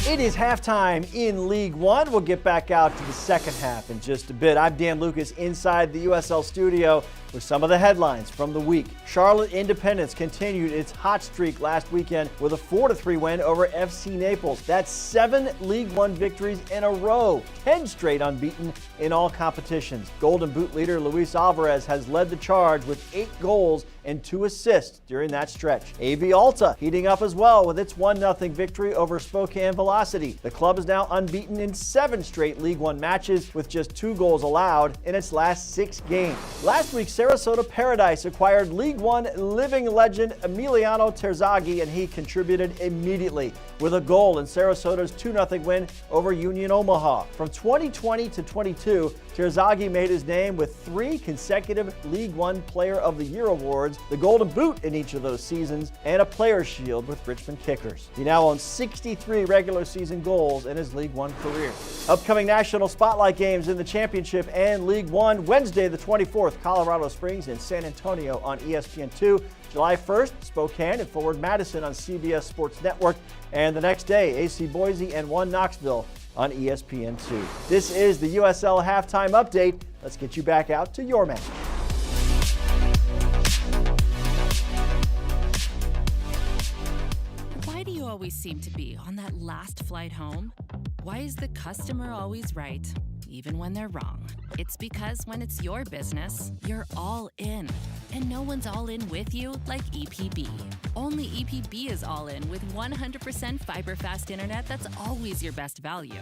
L: It is halftime in League One. We'll get back out to the second half in just a bit. I'm Dan Lucas inside the USL studio with some of the headlines from the week. Charlotte Independence continued its hot streak last weekend with a 4-3 win over FC Naples. That's 7 League One victories in a row, 10 straight unbeaten in all competitions. Golden Boot leader Luis Alvarez has led the charge with 8 goals and 2 assists during that stretch. AV Alta heating up as well with its 1-0 victory over Spokane Velocity. The club is now unbeaten in 7 straight League One matches with just 2 goals allowed in its last 6 games. Last week, Sarasota Paradise acquired League One living legend Emiliano Terzaghi, and he contributed immediately with a goal in Sarasota's 2-0 win over Union Omaha. From 2020 to 22, Terzaghi made his name with 3 consecutive League One Player of the Year awards, the Golden Boot in each of those seasons, and a Players' Shield with Richmond Kickers. He now owns 63 regular season goals in his League One career. Upcoming national spotlight games in the Championship and League One. Wednesday the 24th, Colorado Springs and San Antonio on ESPN2. July 1st, Spokane and Forward Madison on CBS Sports Network. And the next day, AC Boise and 1 Knoxville on ESPN2. This is the USL Halftime Update. Let's get you back out to your match.
F: Why do you always seem to be on that last flight home? Why is the customer always right, even when they're wrong? It's because when it's your business, you're all in. And no one's all in with you like EPB. Only EPB is all in with 100% fiber-fast internet that's always your best value.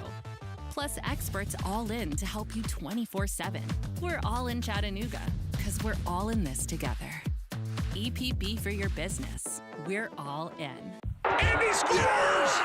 F: Plus experts all in to help you 24/7. We're all in Chattanooga, because we're all in this together. EPB for your business. We're all in.
H: And he scores!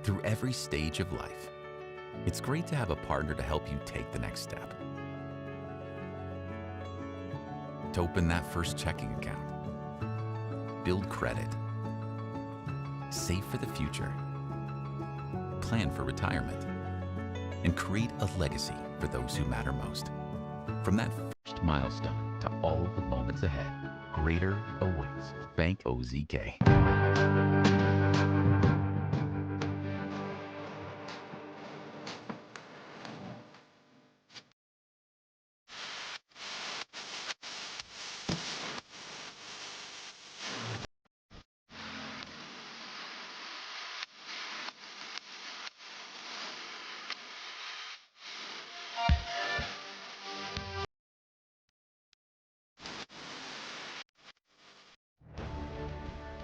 M: Through every stage of life, it's great to have a partner to help you take the next step. To open that first checking account, build credit, save for the future, plan for retirement, and create a legacy for those who matter most. From that first milestone to all the moments ahead, greater awaits. Bank OZK.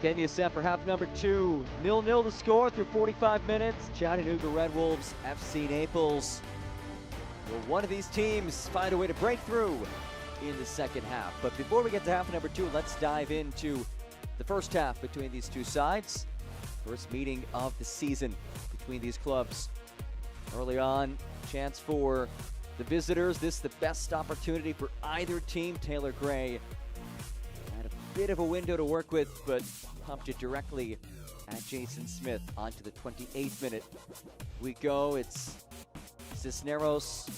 A: Getting you set for half number 2. 0-0 to score through 45 minutes. Chattanooga Red Wolves, FC Naples. Will one of these teams find a way to break through in the second half? But before we get to half number 2, let's dive into the first half between these two sides. First meeting of the season between these clubs. Early on, chance for the visitors. This is the best opportunity for either team. Taylor Gray had a bit of a window to work with, but pumped it directly at Jason Smith onto the 28th minute. We go, it's Cisneros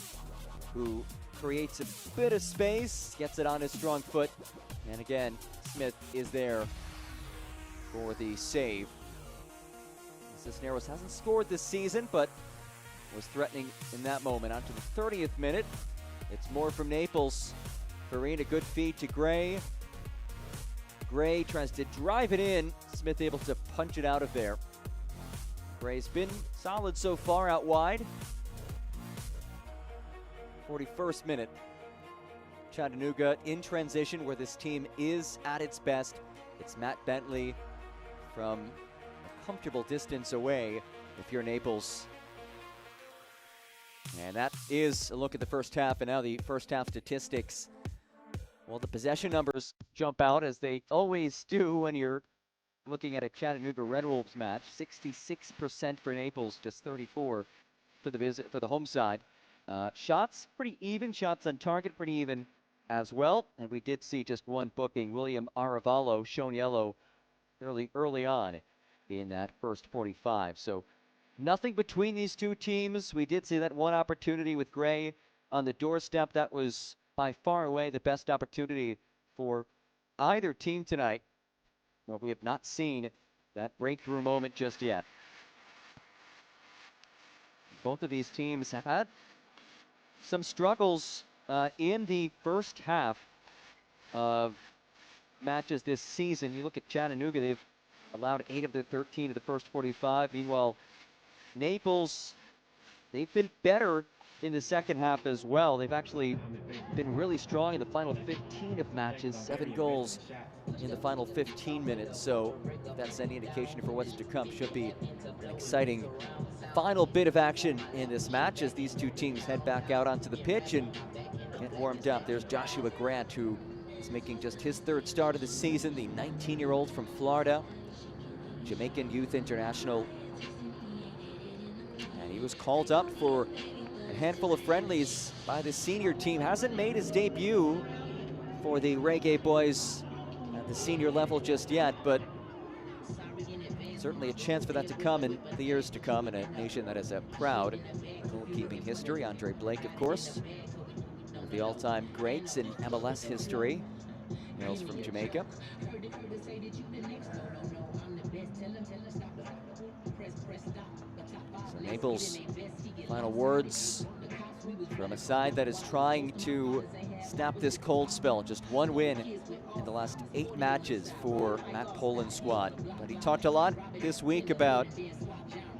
A: who creates a bit of space, gets it on his strong foot, and again, Smith is there for the save. Cisneros hasn't scored this season, but was threatening in that moment. On to the 30th minute. It's more from Naples. Farina, good feed to Gray. Gray tries to drive it in. Smith able to punch it out of there. Gray's been solid so far out wide. 41st minute. Chattanooga in transition where this team is at its best. It's Matt Bentley from a comfortable distance away if you're Naples. And that is a look at the first half, and now the first half statistics. Well, the possession numbers jump out as they always do when you're looking at a Chattanooga Red Wolves match. 66% for Naples, just 34 for the home side. Shots pretty even, shots on target pretty even as well. And we did see just one booking, William Aravallo, shown yellow early on in that first 45. So nothing between these two teams. We did see that one opportunity with Gray on the doorstep. That was by far away the best opportunity for either team tonight. Well, we have not seen that breakthrough moment just yet. Both of these teams have had some struggles in the first half of matches this season. You look at Chattanooga, they've allowed 8 of the 13 of the first 45. Meanwhile, Naples, they've been better in the second half as well. They've actually been really strong in the final 15 of matches, 7 goals in the final 15 minutes. So if that's any indication for what's to come, should be an exciting final bit of action in this match as these two teams head back out onto the pitch and get warmed up. There's Joshua Grant, who is making just his 3rd start of the season, the 19-year-old from Florida, Jamaican Youth International. And he was called up for a handful of friendlies by the senior team. Hasn't made his debut for the Reggae Boys at the senior level just yet, but certainly a chance for that to come in the years to come, in a nation that has a proud goalkeeping history. Andre Blake, of course, one of the all-time greats in MLS history, hails from Jamaica. So Naples, final words from a side that is trying to snap this cold spell. Just one win in the last 8 matches for Matt Poland's squad. But he talked a lot this week about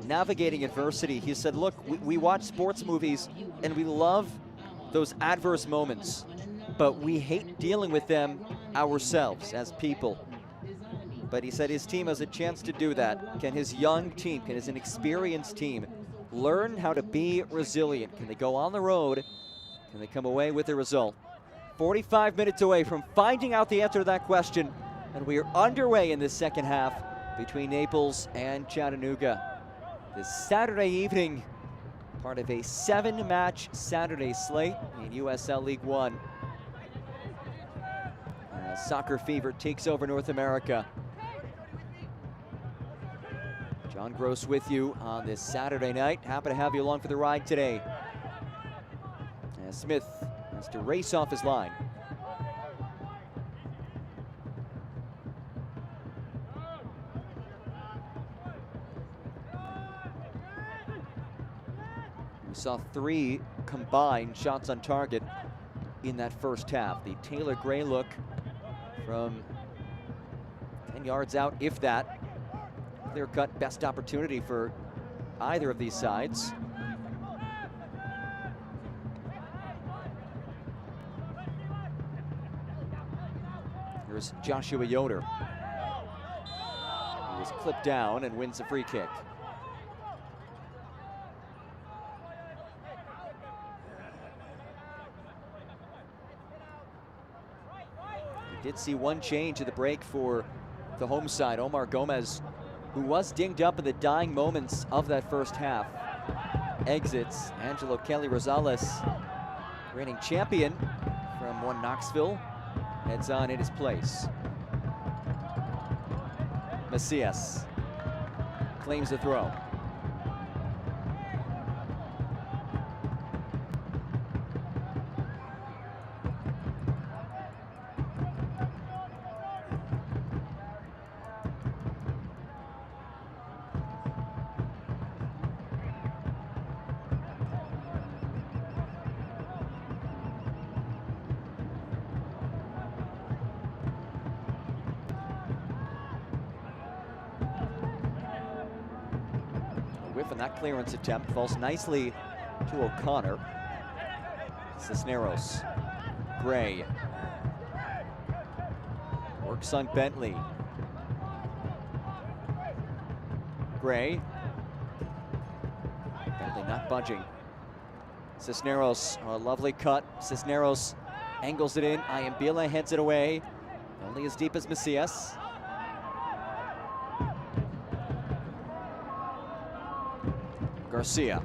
A: navigating adversity. He said, look, we watch sports movies and we love those adverse moments, but we hate dealing with them ourselves as people. But he said his team has a chance to do that. Can his young team, can his inexperienced team learn how to be resilient? Can they go on the road? Can they come away with a result? 45 minutes away from finding out the answer to that question, and we are underway in this second half between Naples and Chattanooga. This Saturday evening, part of a 7-match Saturday slate in USL League One. Soccer fever takes over North America. John Gross with you on this Saturday night. Happy to have you along for the ride today. Smith has to race off his line. We saw 3 combined shots on target in that first half. The Taylor Gray look from 10 yards out, if that. Clear-cut best opportunity for either of these sides. Here's Joshua Yoder. He was clipped down and wins a free kick. We did see one change at the break for the home side. Omar Gomez, who was dinged up in the dying moments of that first half, exits. Angelo Kelly Rosales, reigning champion from One Knoxville, heads on in his place. Macias claims the throw. Whiff on that clearance attempt. Falls nicely to O'Connor. Cisneros. Gray. Works on Bentley. Gray. Bentley not budging. Cisneros, a lovely cut. Cisneros angles it in. Ayambila heads it away. Only as deep as Macias. Garcia.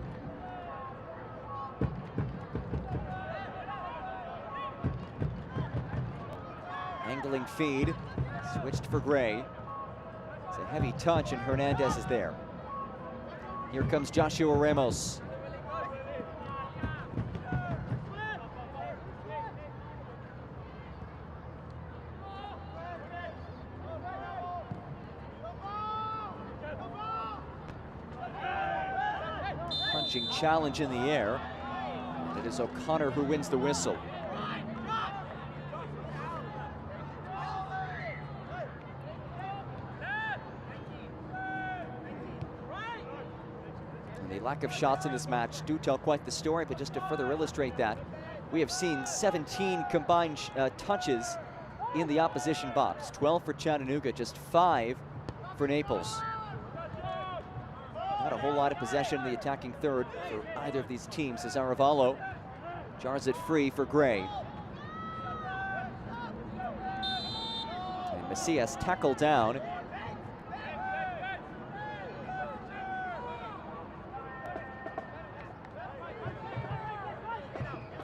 A: Angling feed. Switched for Gray. It's a heavy touch, and Hernandez is there. Here comes Joshua Ramos. Punching challenge in the air. And it is O'Connor who wins the whistle. And the lack of shots in this match do tell quite the story, but just to further illustrate that, we have seen 17 combined touches in the opposition box. 12 for Chattanooga, just 5 for Naples. Not a whole lot of possession in the attacking third for either of these teams as Aravalo jars it free for Gray. And Macias tackled down.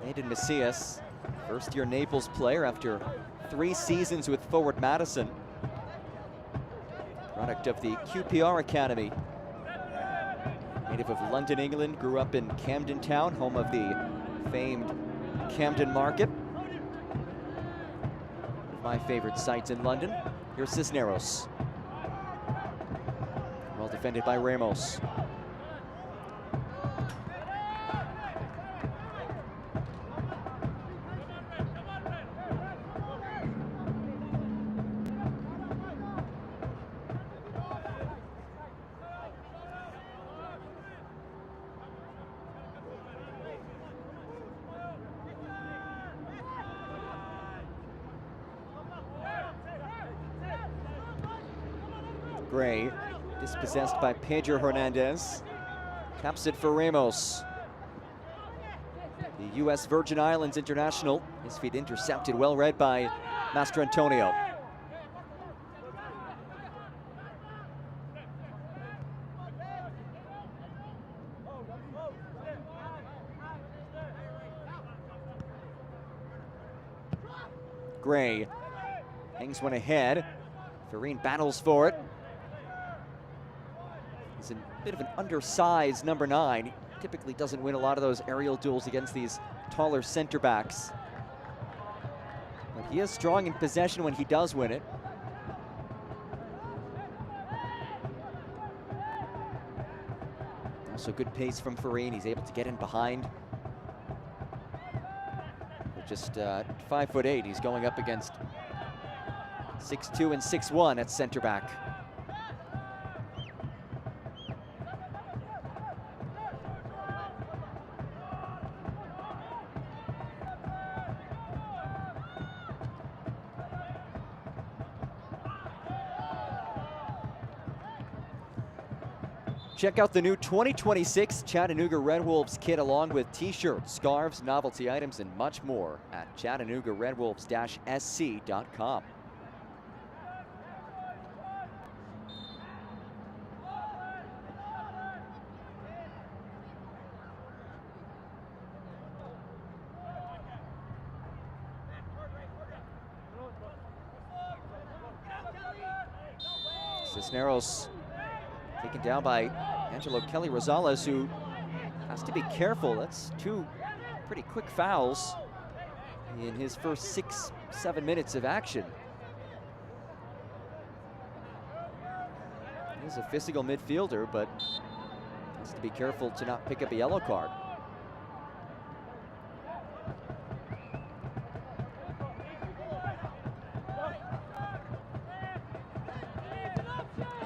A: Aiden Macias, first-year Naples player after 3 seasons with Forward Madison. Product of the QPR Academy. Native of London, England, grew up in Camden Town, home of the famed Camden Market. One of my favorite sites in London. Here's Cisneros. Well defended by Ramos. Gray, dispossessed by Pedro Hernandez. Taps it for Ramos. The U.S. Virgin Islands international. His feet intercepted, well read by Master Antonio. Gray hangs one ahead. Farine battles for it. He's a bit of an undersized number 9. He typically doesn't win a lot of those aerial duels against these taller center backs. But he is strong in possession when he does win it. Also good pace from Farine. He's able to get in behind. With just 5'8", he's going up against 6'2" and 6'1" at center back. Check out the new 2026 Chattanooga Red Wolves kit along with t-shirts, scarves, novelty items, and much more at ChattanoogaRedWolves-SC.com. Cisneros taken down by Angelo Kelly Rosales, who has to be careful. That's 2 pretty quick fouls in his first 6-7 minutes of action. He's a physical midfielder, but has to be careful to not pick up a yellow card.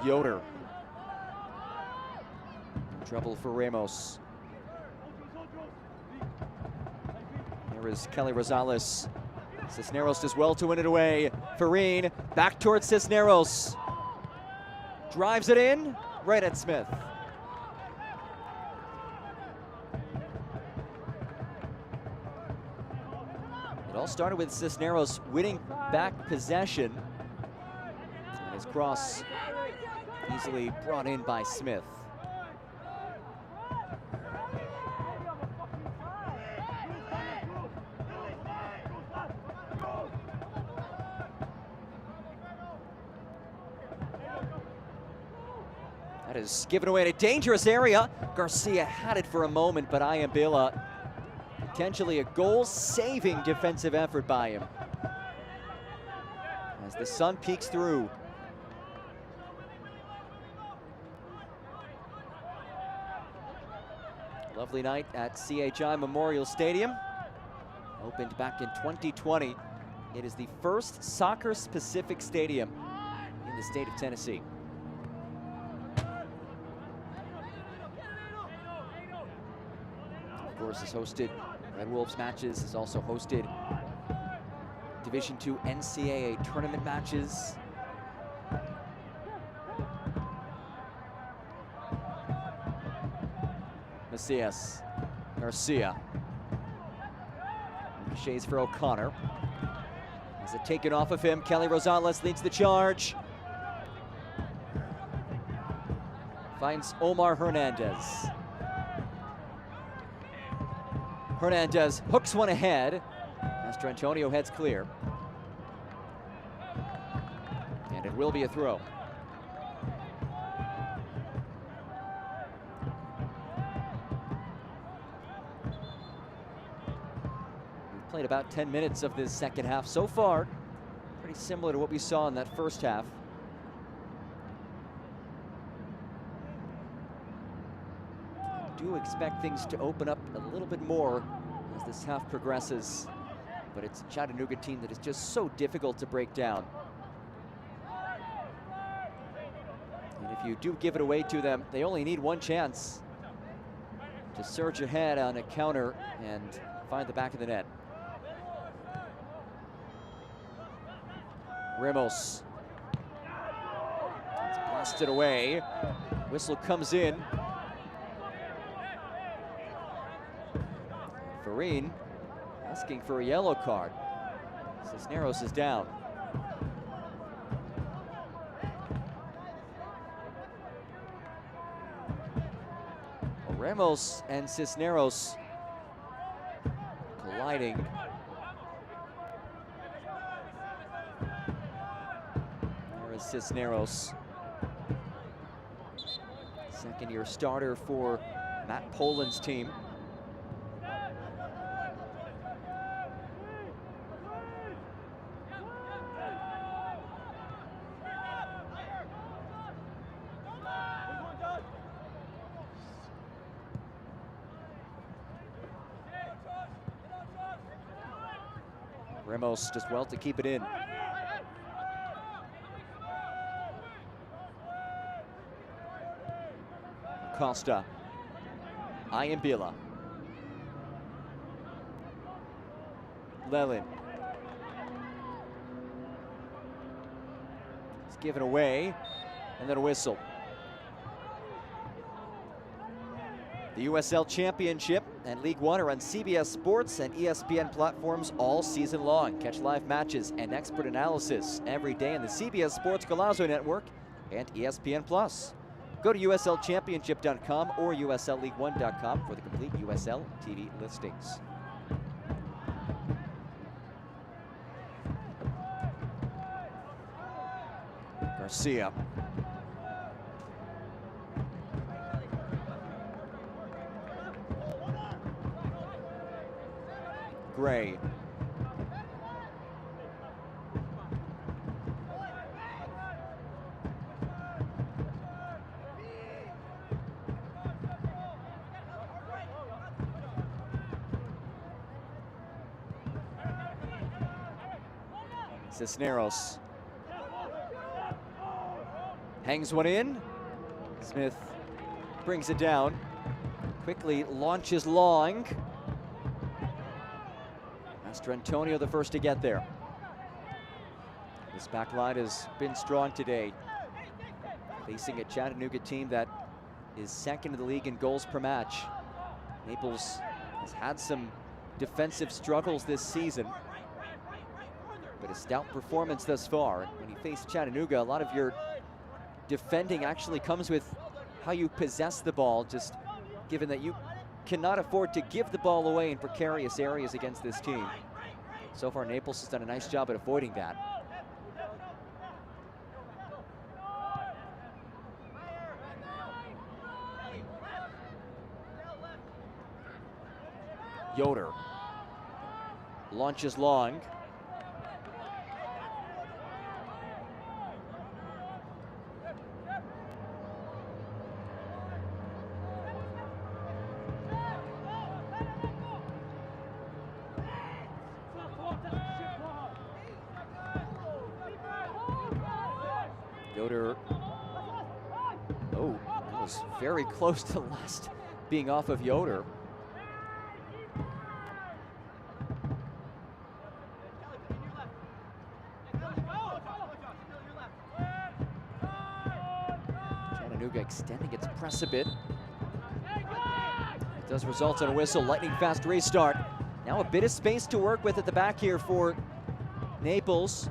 A: Yoder. Trouble for Ramos. There is Kelly Rosales. Cisneros does well to win it away. Farine back towards Cisneros. Drives it in, right at Smith. It all started with Cisneros winning back possession. And his cross easily brought in by Smith. That is given away in a dangerous area. Garcia had it for a moment, but Ayambila, potentially a goal-saving defensive effort by him. As the sun peeks through. Lovely night at CHI Memorial Stadium. Opened back in 2020. It is the first soccer-specific stadium in the state of Tennessee. Of course, has hosted Red Wolves matches, has also hosted Division II NCAA tournament matches. Macias, Garcia. Ricochets for O'Connor. Has it taken off of him? Kelly Rosales leads the charge. Finds Omar Hernandez. Hernandez hooks one ahead. Master Antonio heads clear. And it will be a throw. We've played about 10 minutes of this second half so far. Pretty similar to what we saw in that first half. Do expect things to open up a little bit more as this half progresses, but it's a Chattanooga team that is just so difficult to break down. And if you do give it away to them, they only need one chance to surge ahead on a counter and find the back of the net. Ramos. It's blasted away. Whistle comes in. Farine asking for a yellow card. Cisneros is down. Ramos and Cisneros colliding. There is Cisneros. Second-year starter for Matt Poland's team. Ramos does well to keep it in. Costa. Ayambila. Lelin. It's given away, and then a whistle. The USL Championship and League One are on CBS Sports and ESPN platforms all season long. Catch live matches and expert analysis every day on the CBS Sports Golazo Network and ESPN Plus. Go to USLChampionship.com or USLLeague1.com for the complete USL TV listings. Garcia. Gray. Cisneros. Hangs one in. Smith brings it down. Quickly launches long. Master Antonio the first to get there. This back line has been strong today, facing a Chattanooga team that is second in the league in goals per match. Naples has had some defensive struggles this season, but a stout performance thus far. And when you face Chattanooga, a lot of your defending actually comes with how you possess the ball, just given that you cannot afford to give the ball away in precarious areas against this team. So far, Naples has done a nice job at avoiding that. Yoder launches long. Yoder, oh, that was very close to last being off of Yoder. Chattanooga extending its press a bit. It does result in a whistle. Lightning fast restart. Now a bit of space to work with at the back here for Naples.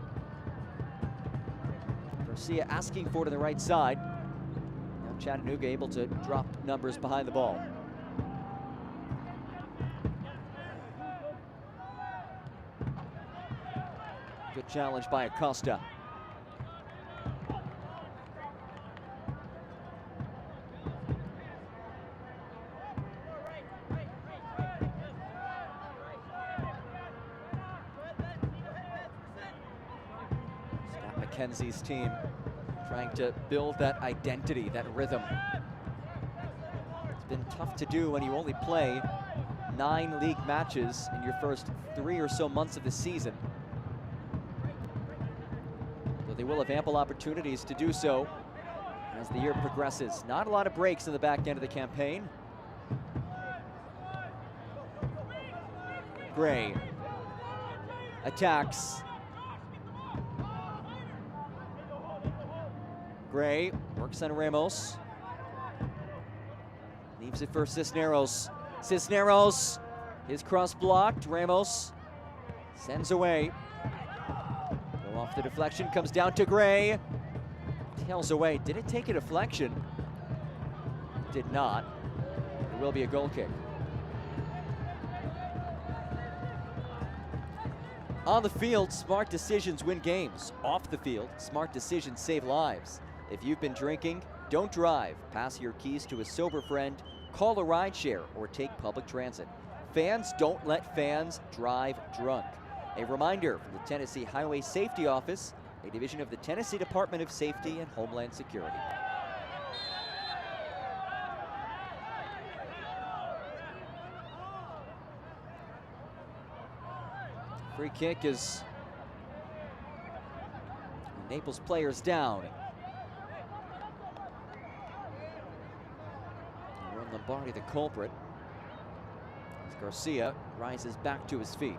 A: Garcia asking for it to the right side. Now Chattanooga able to drop numbers behind the ball. Good challenge by Acosta. McKenzie's team trying to build that identity, that rhythm. It's been tough to do when you only play 9 league matches in your first 3 or so months of the season. Though they will have ample opportunities to do so as the year progresses. Not a lot of breaks in the back end of the campaign. Gray attacks. Gray works on Ramos. Leaves it for Cisneros. Cisneros, his cross blocked. Ramos sends away. Go off the deflection, comes down to Gray. Tails away. Did it take a deflection? Did not. There will be a goal kick. On the field, smart decisions win games. Off the field, smart decisions save lives. If you've been drinking, don't drive. Pass your keys to a sober friend, call a rideshare, or take public transit. Fans don't let fans drive drunk. A reminder from the Tennessee Highway Safety Office, a division of the Tennessee Department of Safety and Homeland Security. Free kick is Naples players down. Lombardi the culprit as Garcia rises back to his feet.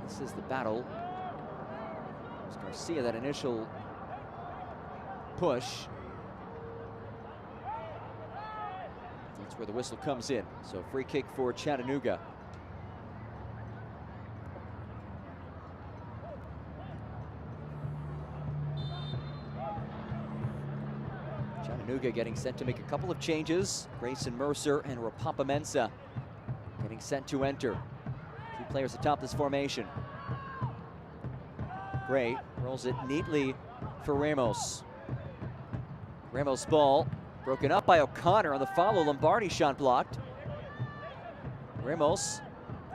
A: This is the battle. As Garcia, that initial push. That's where the whistle comes in. So free kick for Chattanooga. Chattanooga getting set to make a couple of changes. Grayson Mercer and Rapapa Mensah getting set to enter. 2 players atop this formation. Gray rolls it neatly for Ramos. Ramos' ball broken up by O'Connor on the follow. Lombardi shot blocked. Ramos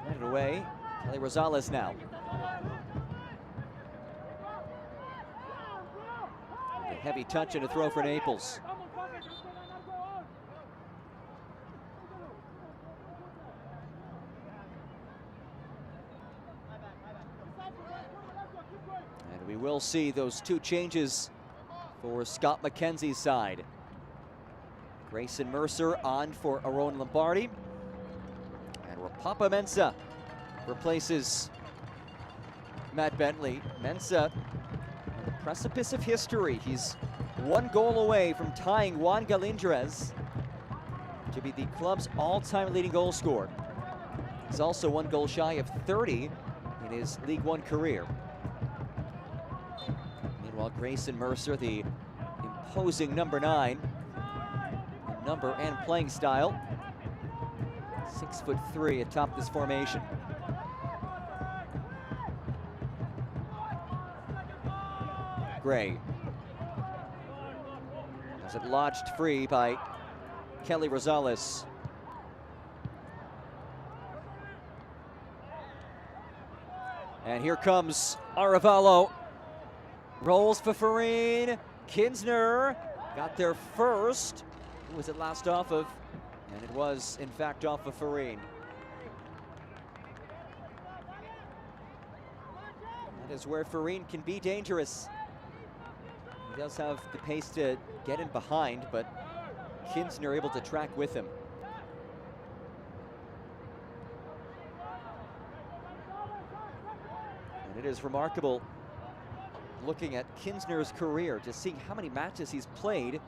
A: headed away. Kelly Rosales now. A heavy touch and a throw for Naples. And we will see those 2 changes for Scott McKenzie's side. Grayson Mercer on for Aaron Lombardi. And Rapapa Mensah replaces Matt Bentley. Mensah on the precipice of history. He's one goal away from tying Juan Galindrez to be the club's all-time leading goal scorer. He's also one goal shy of 30 in his League One career. Meanwhile, Grayson Mercer, the imposing number 9, in number and playing style, 6'3" atop this formation. Gray has it lodged free by Kelly Rosales. And here comes Arevalo. Rolls for Farine. Kinsner got there first. Who was it last off of? And it was, in fact, off of Farine. That is where Farine can be dangerous. He does have the pace to get in behind, but Kinsner able to track with him. And it is remarkable looking at Kinsner's career, just seeing how many matches he's played,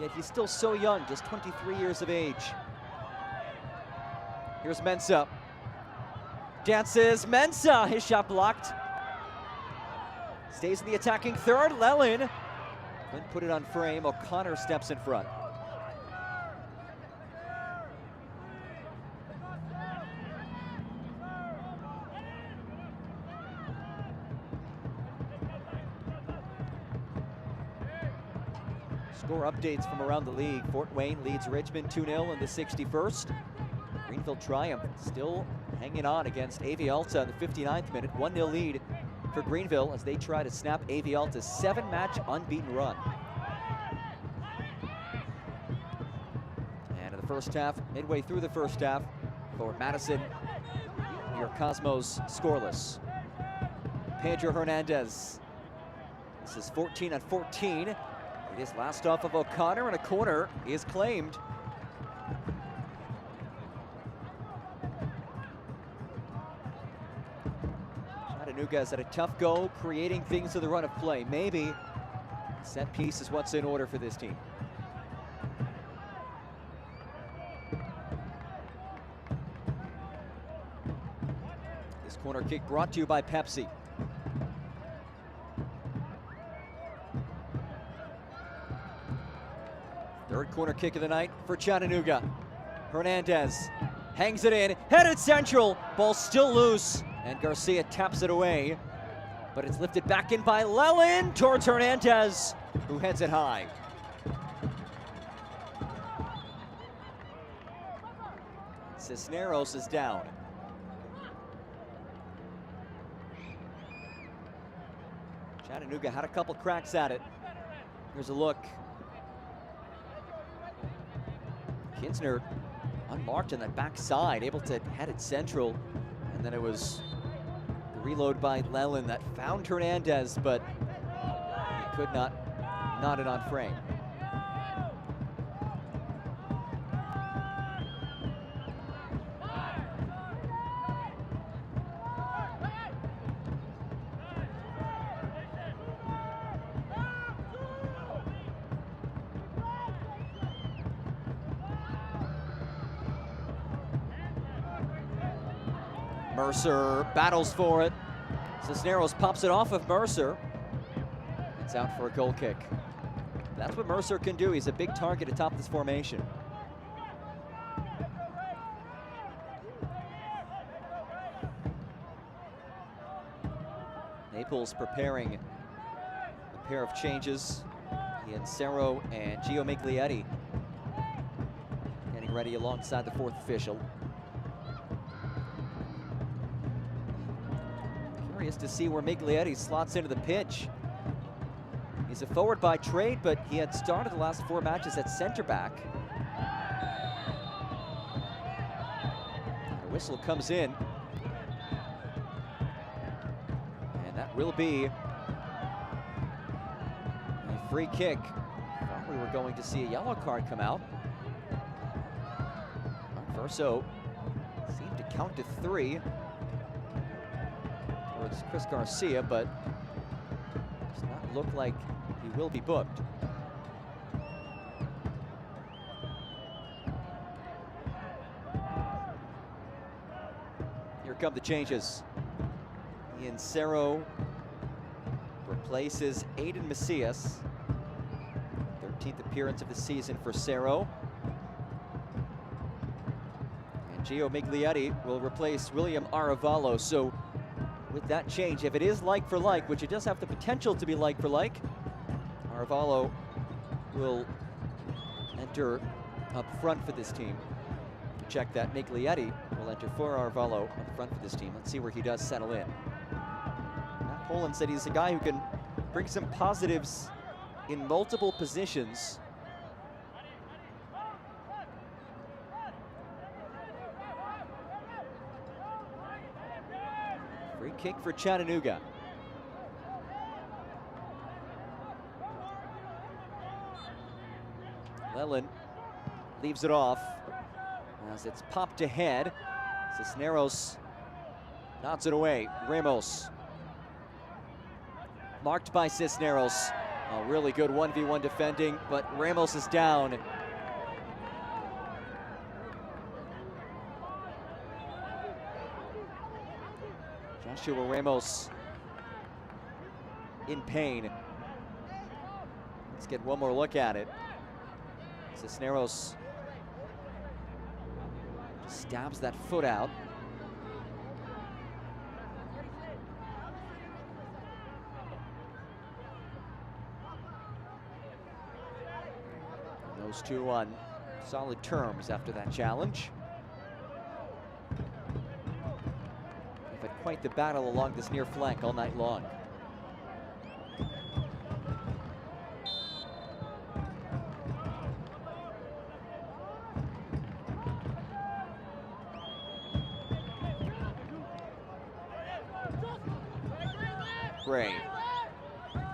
A: yet he's still so young, just 23 years of age. Here's Mensah. Dances, Mensah, his shot blocked. Stays in the attacking third, Lellin. Couldn't put it on frame, O'Connor steps in front. Score updates from around the league. Fort Wayne leads Richmond 2-0 in the 61st. Greenville triumph, still hanging on against AV Alta in the 59th minute. 1-0 lead for Greenville as they try to snap AV Alta's 7-match unbeaten run. And in the first half, midway through the first half, for Madison, New York Cosmos scoreless. Pedro Hernandez. This is 14-14. It is last off of O'Connor, and a corner is claimed. Chattanooga has had a tough go creating things to the run of play. Maybe set piece is what's in order for this team. This corner kick brought to you by Pepsi. Third corner kick of the night for Chattanooga. Hernandez hangs it in, headed central, ball still loose, and Garcia taps it away. But it's lifted back in by Lellin towards Hernandez, who heads it high. Cisneros is down. Chattanooga had a couple cracks at it. Here's a look. Kinsner unmarked on that backside, able to head it central. And then it was the reload by Lellin that found Hernandez, but he could not knot it on frame. Mercer battles for it. Cisneros pops it off of Mercer. It's out for a goal kick. That's what Mercer can do. He's a big target atop this formation. Naples preparing a pair of changes. Ian Cerro and Gio Miglietti getting ready alongside the fourth official. Curious to see where Miglietti slots into the pitch. He's a forward by trade, but he had started the last 4 matches at center back. The whistle comes in. And that will be a free kick. Thought we were going to see a yellow card come out. Verso seemed to count to 3 towards Chris Garcia, but does not look like he will be booked. Here come the changes. Ian Cerro replaces Aiden Macias. 13th appearance of the season for Cerro. And Gio Miglietti will replace William Aravalo. So with that change, if it is like for like, which it does have the potential to be like for like, Aravalo will enter up front for this team. Check that. Miglietti will enter for Aravalo up front for this team. Let's see where he does settle in. Matt Poland said he's a guy who can bring some positives in multiple positions. Free kick for Chattanooga. Leland leaves it off as it's popped ahead. Cisneros nods it away. Ramos. Marked by Cisneros. A really good 1v1 defending, but Ramos is down. Joshua Ramos in pain. Let's get one more look at it. Cisneros just stabs that foot out. Those two on solid terms after that challenge. They've had quite the battle along this near flank all night long. Gray.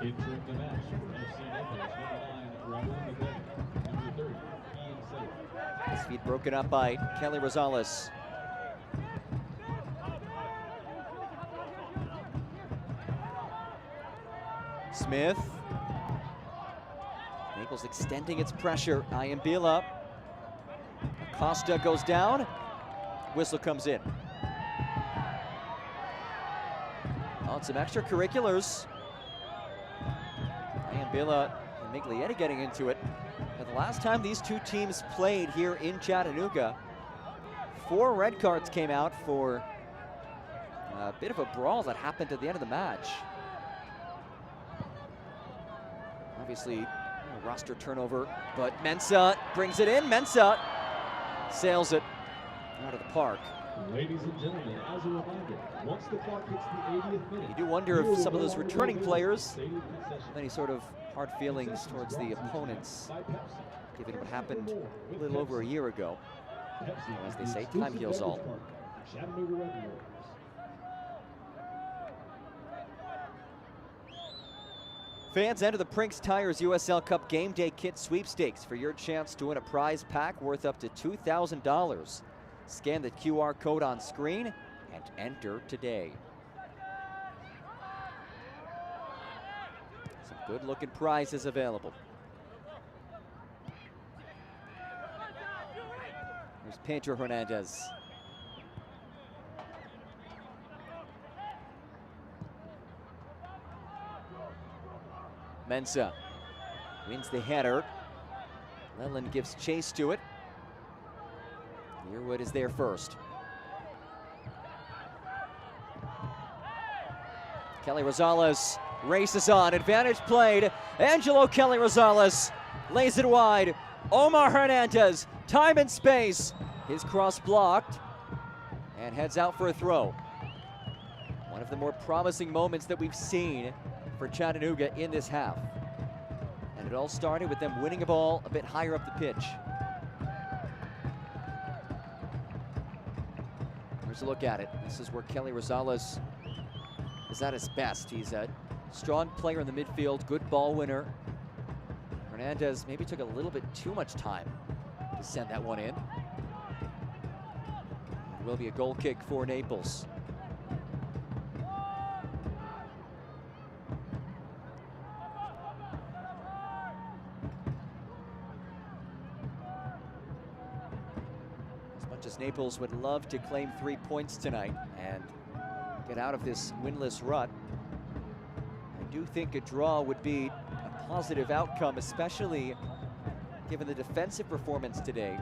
G: Entering the match for FC Naples, number 9, Raul Miguel, number 30, Ian Cerro.
A: His feet broken up by Kelly Rosales. Smith. Naples extending its pressure. Ayambila. Acosta goes down. Whistle comes in. On some extracurriculars. Ayambila and Miglietti getting into it. And the last time these two teams played here in Chattanooga, 4 red cards came out for a bit of a brawl that happened at the end of the match. Obviously, a roster turnover, but Mensah brings it in. Mensah sails it out of the park.
G: Ladies and gentlemen, as a reminder, once the clock hits the 80th minute,
A: you do wonder if some of those returning players have any sort of hard feelings towards the opponents, given what happened a little over a year ago. As they say, time heals all. Fans, enter the Prinks Tires USL Cup Game Day Kit Sweepstakes for your chance to win a prize pack worth up to $2,000. Scan the QR code on screen and enter today. Some good-looking prizes available. There's Pedro Hernandez. Mensah wins the header. Leland gives chase to it. Yearwood is there first. Kelly Rosales races on. Advantage played. Angelo Kelly Rosales lays it wide. Omar Hernandez, time and space. His cross blocked and heads out for a throw. One of the more promising moments that we've seen for Chattanooga in this half. And it all started with them winning a ball a bit higher up the pitch. Here's a look at it. This is where Kelly Rosales is at his best. He's a strong player in the midfield, good ball winner. Hernandez maybe took a little bit too much time to send that one in. It will be a goal kick for Naples. As much as Naples would love to claim 3 points tonight and get out of this winless rut, I do think a draw would be a positive outcome, especially given the defensive performance today.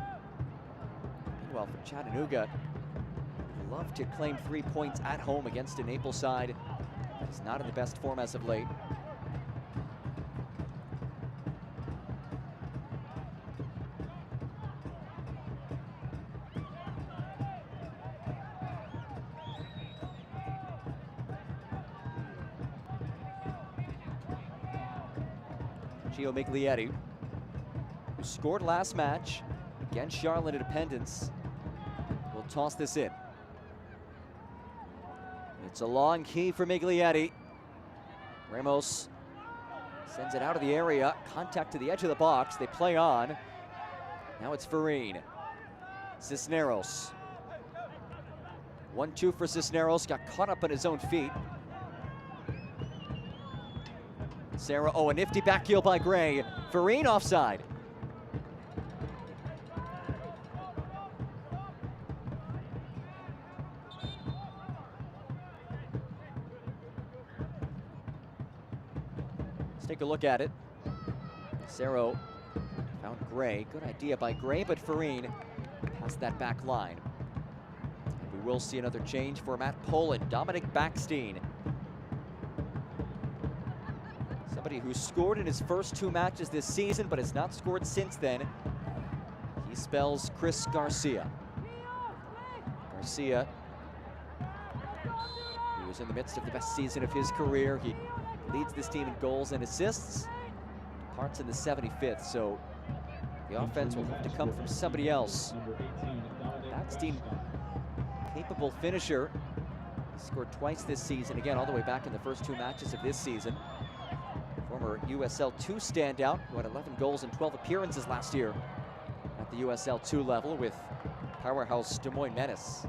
A: Meanwhile, for Chattanooga, would love to claim 3 points at home against a Naples side that is not in the best form as of late. Gio Miglietti, who scored last match against Charlotte Independence, will toss this in. It's a long key for Miglietti. Ramos sends it out of the area, contact to the edge of the box. They play on. Now it's Farine. Cisneros. 1-2 for Cisneros, got caught up on his own feet. Sarah, oh, a nifty back heel by Gray. Farine offside. Let's take a look at it. Sarah found Gray. Good idea by Gray, but Farine past that back line. And we will see another change for Matt Poland. Dominic Backstein. Somebody who scored in his first 2 matches this season, but has not scored since then. He spells Chris Garcia. Garcia, he was in the midst of the best season of his career. He leads this team in goals and assists. Departs in the 75th, so the offense will have to come from somebody else. Backstein, capable finisher. He scored twice this season, again all the way back in the first 2 matches of this season. Former USL 2 standout, who had 11 goals and 12 appearances last year at the USL 2 level with powerhouse Des Moines Menace.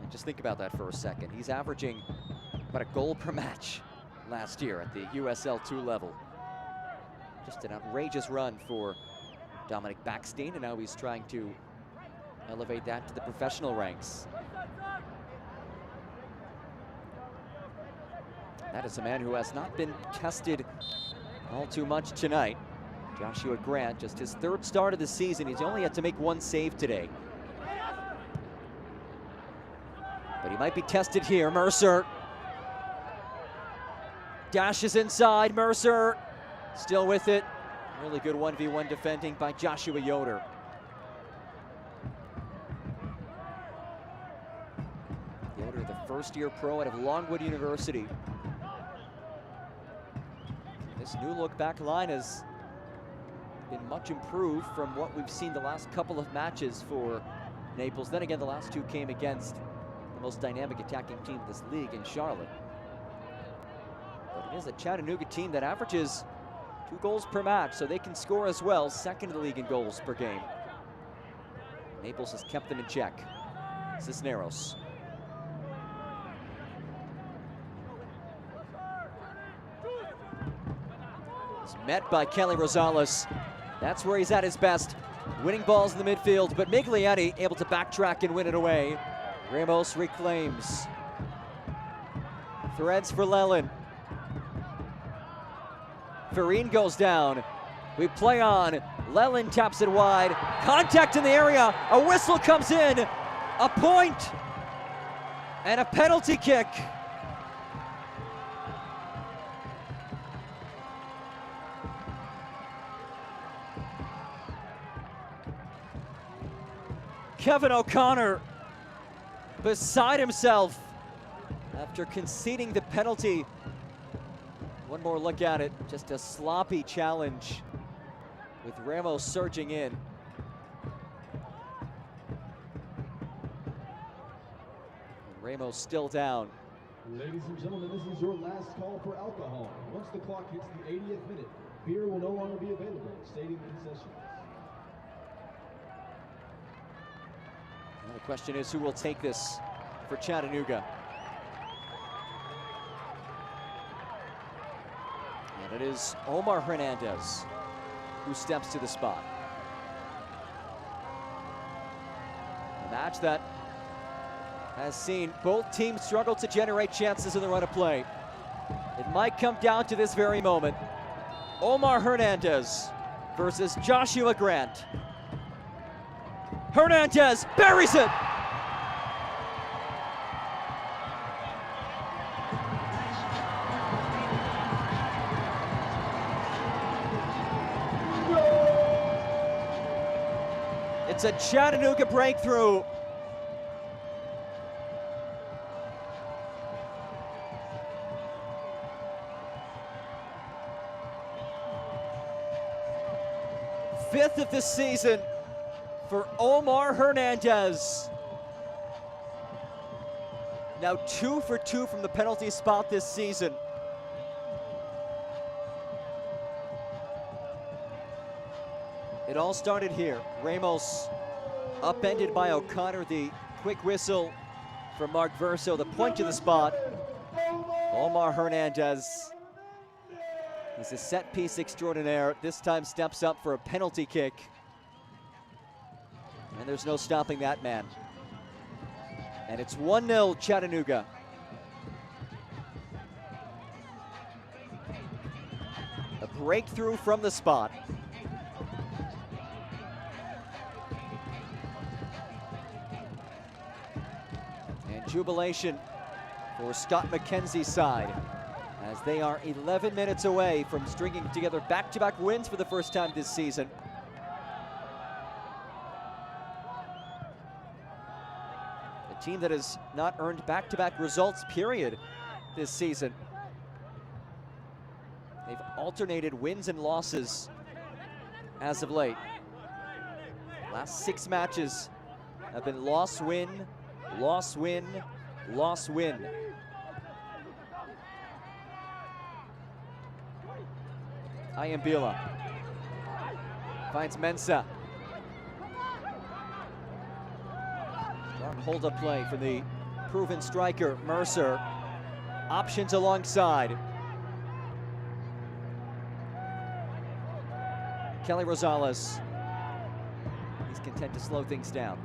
A: And just think about that for a second. He's averaging about a goal per match last year at the USL 2 level. Just an outrageous run for Dominic Backstein, and now he's trying to elevate that to the professional ranks. That is a man who has not been tested all too much tonight. Joshua Grant, just his 3rd start of the season. He's only had to make 1 save today. But he might be tested here. Mercer dashes inside. Mercer still with it. Really good 1v1 defending by Joshua Yoder. Yoder, the first-year pro out of Longwood University. This new look back line has been much improved from what we've seen the last couple of matches for Naples. Then again, the last 2 came against the most dynamic attacking team in this league in Charlotte. But it is a Chattanooga team that averages 2 goals per match, so they can score as well. 2nd in the league in goals per game. Naples has kept them in check. Cisneros. Met by Kelly Rosales. That's where he's at his best. Winning balls in the midfield, but Miglietti able to backtrack and win it away. Ramos reclaims. Threads for Lelin. Farine goes down. We play on. Lelin taps it wide. Contact in the area. A whistle comes in. A point. And a penalty kick. Kevin O'Connor beside himself after conceding the penalty. One more look at it, just a sloppy challenge with Ramos surging in. Ramos still down.
G: Ladies and gentlemen, this is your last call for alcohol. Once the clock hits the 80th minute, beer will no longer be available at stadium concessions.
A: Well, the question is, who will take this for Chattanooga? And it is Omar Hernandez who steps to the spot. A match that has seen both teams struggle to generate chances in the run of play. It might come down to this very moment. Omar Hernandez versus Joshua Grant. Hernandez buries it! It's a Chattanooga breakthrough. Fifth of this season for Omar Hernandez. Now 2 for 2 from the penalty spot this season. It all started here. Ramos upended by O'Connor. The quick whistle from Mark Verso. The point to the spot. Omar Hernandez. He's a set piece extraordinaire. This time steps up for a penalty kick. And there's no stopping that man. And it's 1-0 Chattanooga. A breakthrough from the spot. And jubilation for Scott McKenzie's side, as they are 11 minutes away from stringing together back-to-back wins for the first time this season. A team that has not earned back-to-back results, period, this season. They've alternated wins and losses as of late. Last 6 matches have been loss-win, loss-win, loss-win. Ayambila finds Mensah. Strong hold-up play for the proven striker, Mercer. Options alongside. Kelly Rosales. He's content to slow things down.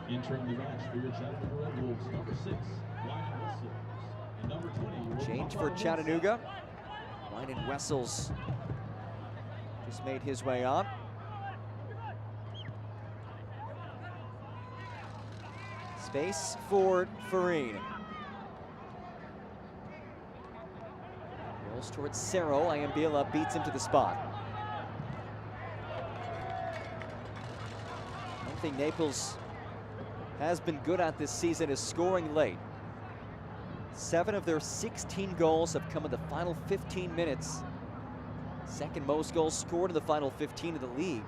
G: Entering the match for your Chattanooga Red Wolves, number 6, Ryan Wessels. And number 20,
A: Change for Chattanooga. Ryan Wessels just made his way on. Space for Farine. Rolls towards Cerro. Ayambila beats him to the spot. One thing Naples has been good at this season is scoring late. 7 of their 16 goals have come in the final 15 minutes. Second most goals scored in the final 15 of the league.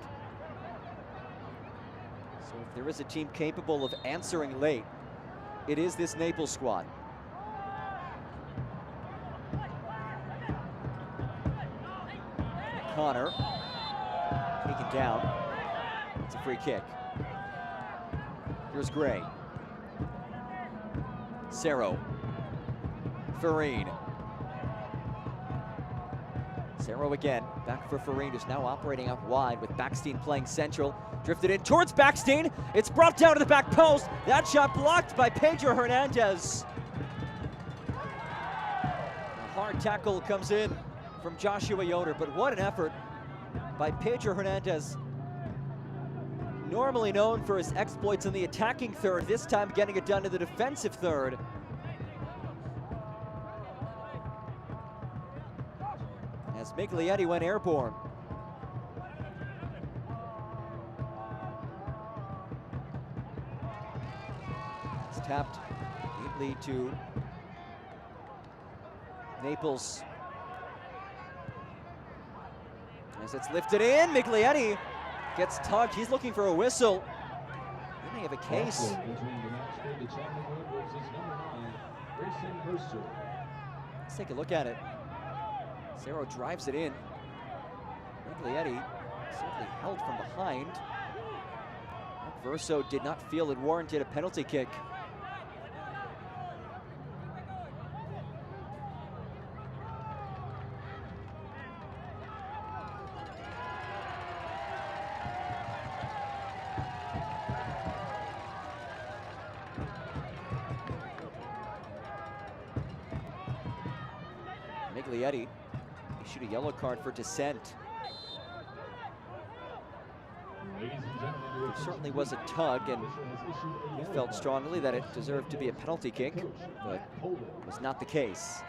A: So if there is a team capable of answering late, it is this Naples squad. Connor, taken down. It's a free kick. Here's Gray. Cerro. Farine. Cerro again, back for Farine, who's now operating out wide with Backstein playing central. Drifted in towards Backstein. It's brought down to the back post. That shot blocked by Pedro Hernandez. A hard tackle comes in from Joshua Yoder, but what an effort by Pedro Hernandez. Normally known for his exploits in the attacking third, this time getting it done in the defensive third. As Miglietti went airborne. It's tapped neatly to Naples. As it's lifted in, Miglietti gets tugged. He's looking for a whistle. He may have a case.
G: the Chattanooga versus number 9, Grayson Mercer.
A: Let's take a look at it. Cerro drives it in. Miglietti certainly held from behind. Verso did not feel it warranted a penalty kick. Miglietti issued a yellow card for dissent. There certainly was a tug, and he felt strongly that it deserved to be a penalty kick, but was not the case.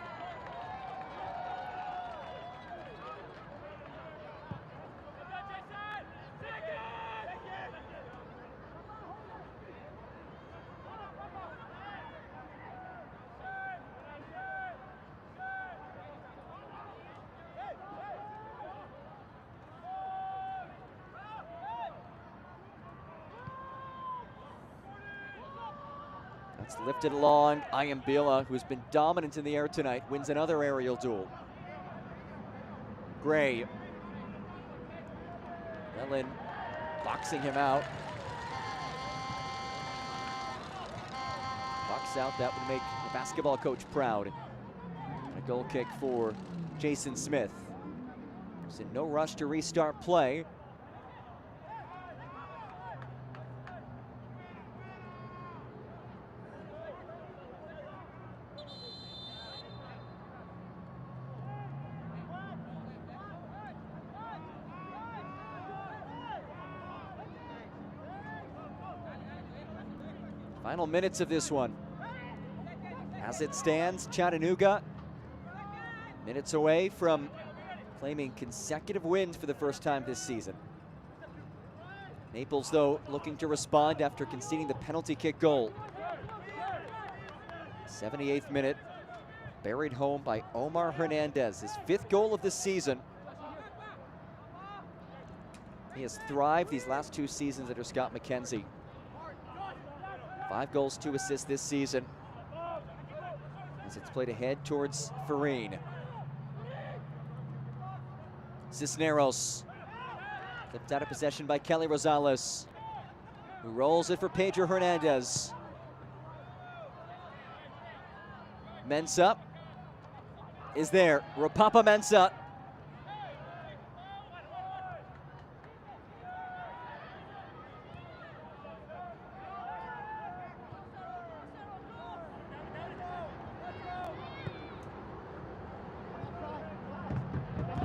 A: It's lifted along. Ayambila, who's been dominant in the air tonight, wins another aerial duel. Gray. Ellen boxing him out. Box out, that would make the basketball coach proud. And a goal kick for Jason Smith. There's in no rush to restart play. Final minutes of this one. As it stands, Chattanooga minutes away from claiming consecutive wins for the first time this season. Naples, though, looking to respond after conceding the penalty kick goal. 78th minute, buried home by Omar Hernandez, his 5th goal of this season. He has thrived these last 2 seasons under Scott McKenzie. 5 goals, 2 assists this season. As it's played ahead towards Farine. Cisneros. Flipped out of possession by Kelly Rosales, who rolls it for Pedro Hernandez. Mensah is there. Rapapa Mensah.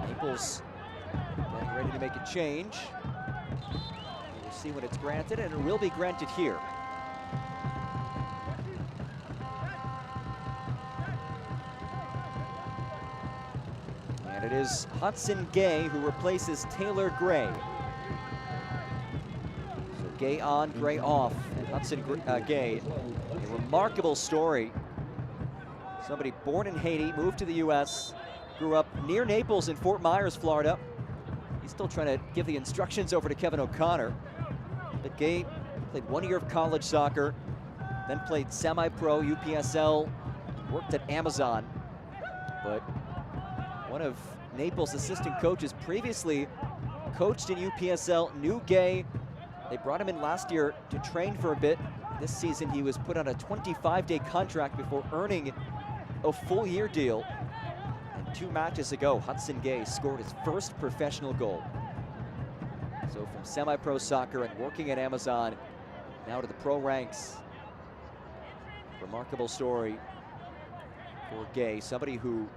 A: Naples getting ready to make a change. We'll see when it's granted, and it will be granted here. And it is Hudson Gay who replaces Taylor Gray. So Gay on, Gray off, and Hudson Gay. A remarkable story. Somebody born in Haiti, moved to the U.S., grew up near Naples in Fort Myers, Florida. He's still trying to give the instructions over to Kevin O'Connor. But Gay played 1 year of college soccer, then played semi-pro, UPSL, worked at Amazon. But one of Naples' assistant coaches previously coached in UPSL, knew Gay. They brought him in last year to train for a bit. This season he was put on a 25-day contract before earning a full-year deal. 2 matches ago, Hudson Gay scored his first professional goal. So from semi-pro soccer and working at Amazon, now to the pro ranks. Remarkable story for Gay, somebody who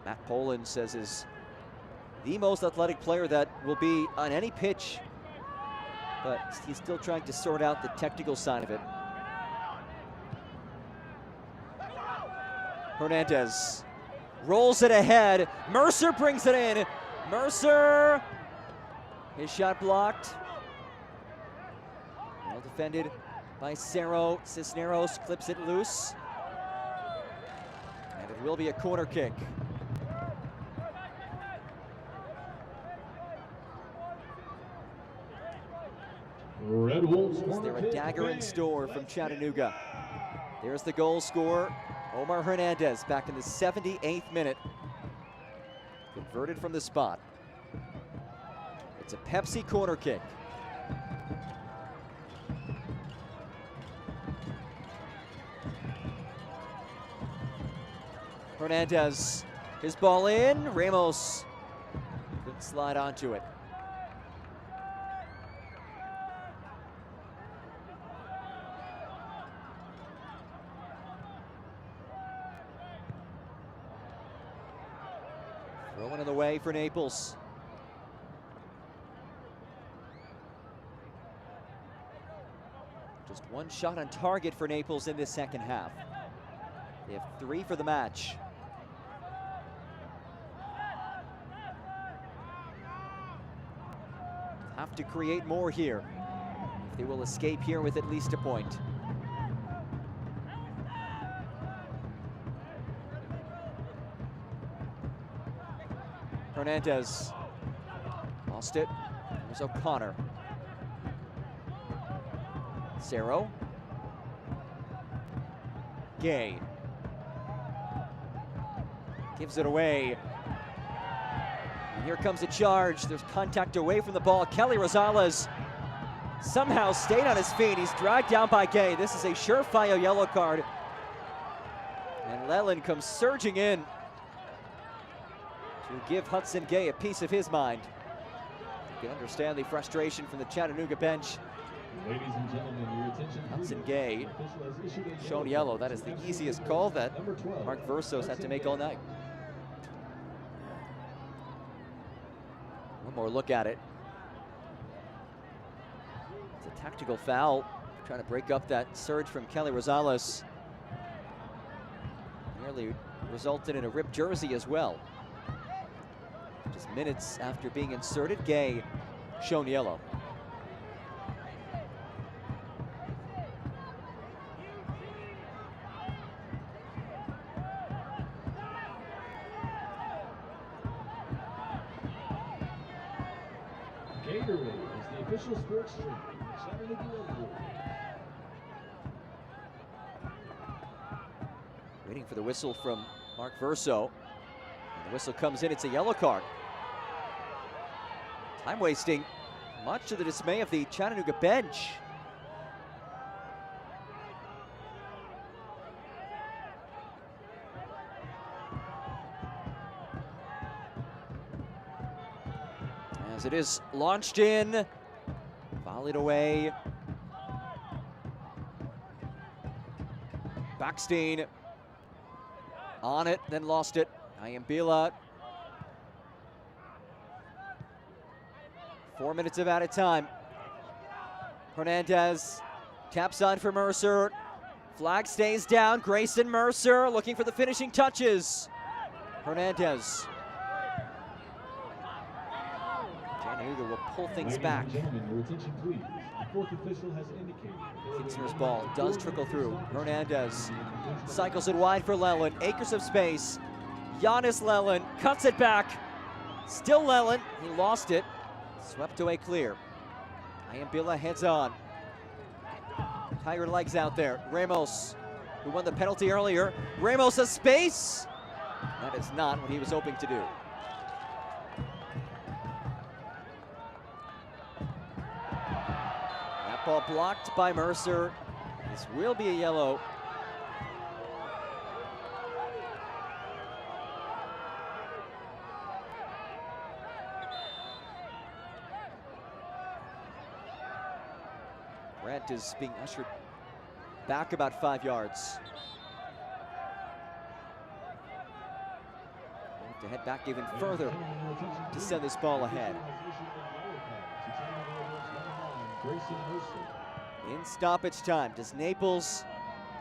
A: Matt Poland says is the most athletic player that will be on any pitch, but he's still trying to sort out the technical side of it. Hernandez rolls it ahead. Mercer brings it in. Mercer, his shot blocked. Well defended by Cerro. Cisneros clips it loose. And it will be a corner kick.
G: Red Wolves.
A: Is there a dagger in store from Chattanooga? There's the goal scorer, Omar Hernandez, back in the 78th minute. Converted from the spot. It's a Pepsi corner kick. Hernandez, his ball in, Ramos couldn't slide onto it. Throwing in the way for Naples. Just one shot on target for Naples in this second half. They have 3 for the match. Have to create more here if they will escape here with at least a point. Hernandez lost it. There's O'Connor. Cerro. Gay gives it away. And here comes a charge. There's contact away from the ball. Kelly Rosales somehow stayed on his feet. He's dragged down by Gay. This is a surefire yellow card. And Leland comes surging in to give Hudson Gay a piece of his mind. You can understand the frustration from the Chattanooga bench.
G: Ladies and gentlemen, your attention.
A: Hudson Gay shown yellow. That is the easiest call that Mark Versos had to make all night. One more look at it. It's a tactical foul, trying to break up that surge from Kelly Rosales. Nearly resulted in a ripped jersey as well. Just minutes after being inserted, Gay shown yellow.
G: Gatorade is the official sports drink of Chattanooga.
A: Waiting for the whistle from Mark Verso. And the whistle comes in, it's a yellow card. Time wasting, much to the dismay of the Chattanooga bench. As it is launched in, volleyed away. Backstein on it, then lost it. Ayambila. 4 minutes of added time. Hernandez taps on for Mercer. Flag stays down. Grayson Mercer looking for the finishing touches. Hernandez. Chattanooga will pull things back. Kinsner's ball does trickle through. Hernandez cycles it wide for Leland. Acres of space. Giannis Leland cuts it back. Still Leland. He lost it. Swept away clear. Ayambila heads on. Tiger legs out there. Ramos, who won the penalty earlier. Ramos has space. That is not what he was hoping to do. That ball blocked by Mercer. This will be a yellow. Brent is being ushered back about 5 yards. To head back even further to send this ball ahead. In stoppage time, does Naples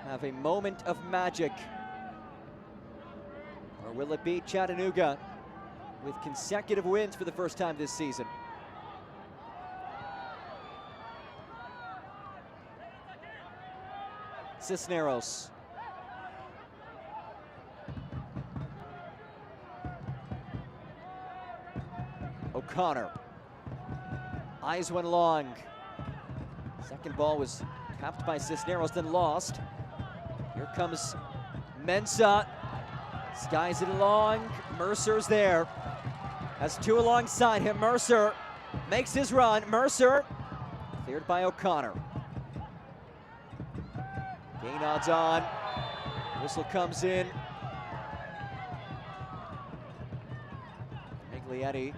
A: have a moment of magic? Or will it be Chattanooga with consecutive wins for the first time this season? Cisneros. O'Connor. Eyes went long. Second ball was tapped by Cisneros, then lost. Here comes Mensah. Skies it along. Mercer's there. Has two alongside him. Mercer makes his run. Mercer cleared by O'Connor. Gain odds on. Whistle comes in. Miglietti.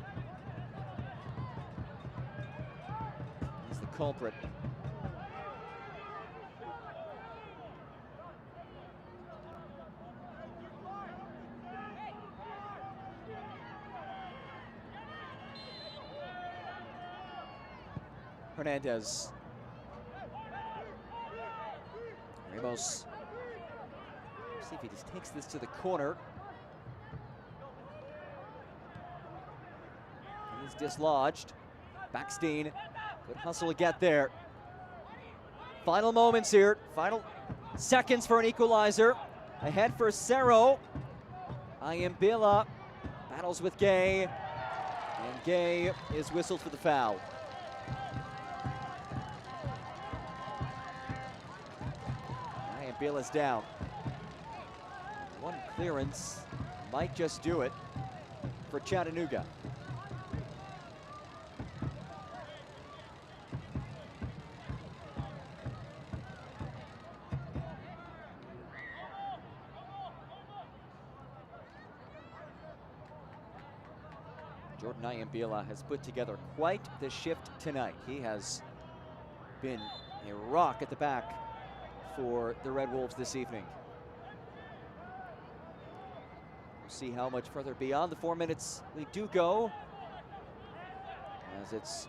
A: He's the culprit. Hernandez. Ramos. See if he just takes this to the corner. He's dislodged. Backstein. Good hustle to get there. Final moments here. Final seconds for an equalizer. Ahead for Cerro. Ayambila battles with Gay. And Gay is whistled for the foul. Ayambila's down. One clearance might just do it for Chattanooga. Jordan Ayambila has put together quite the shift tonight. He has been a rock at the back for the Red Wolves this evening. We'll see how much further beyond the 4 minutes we do go as it's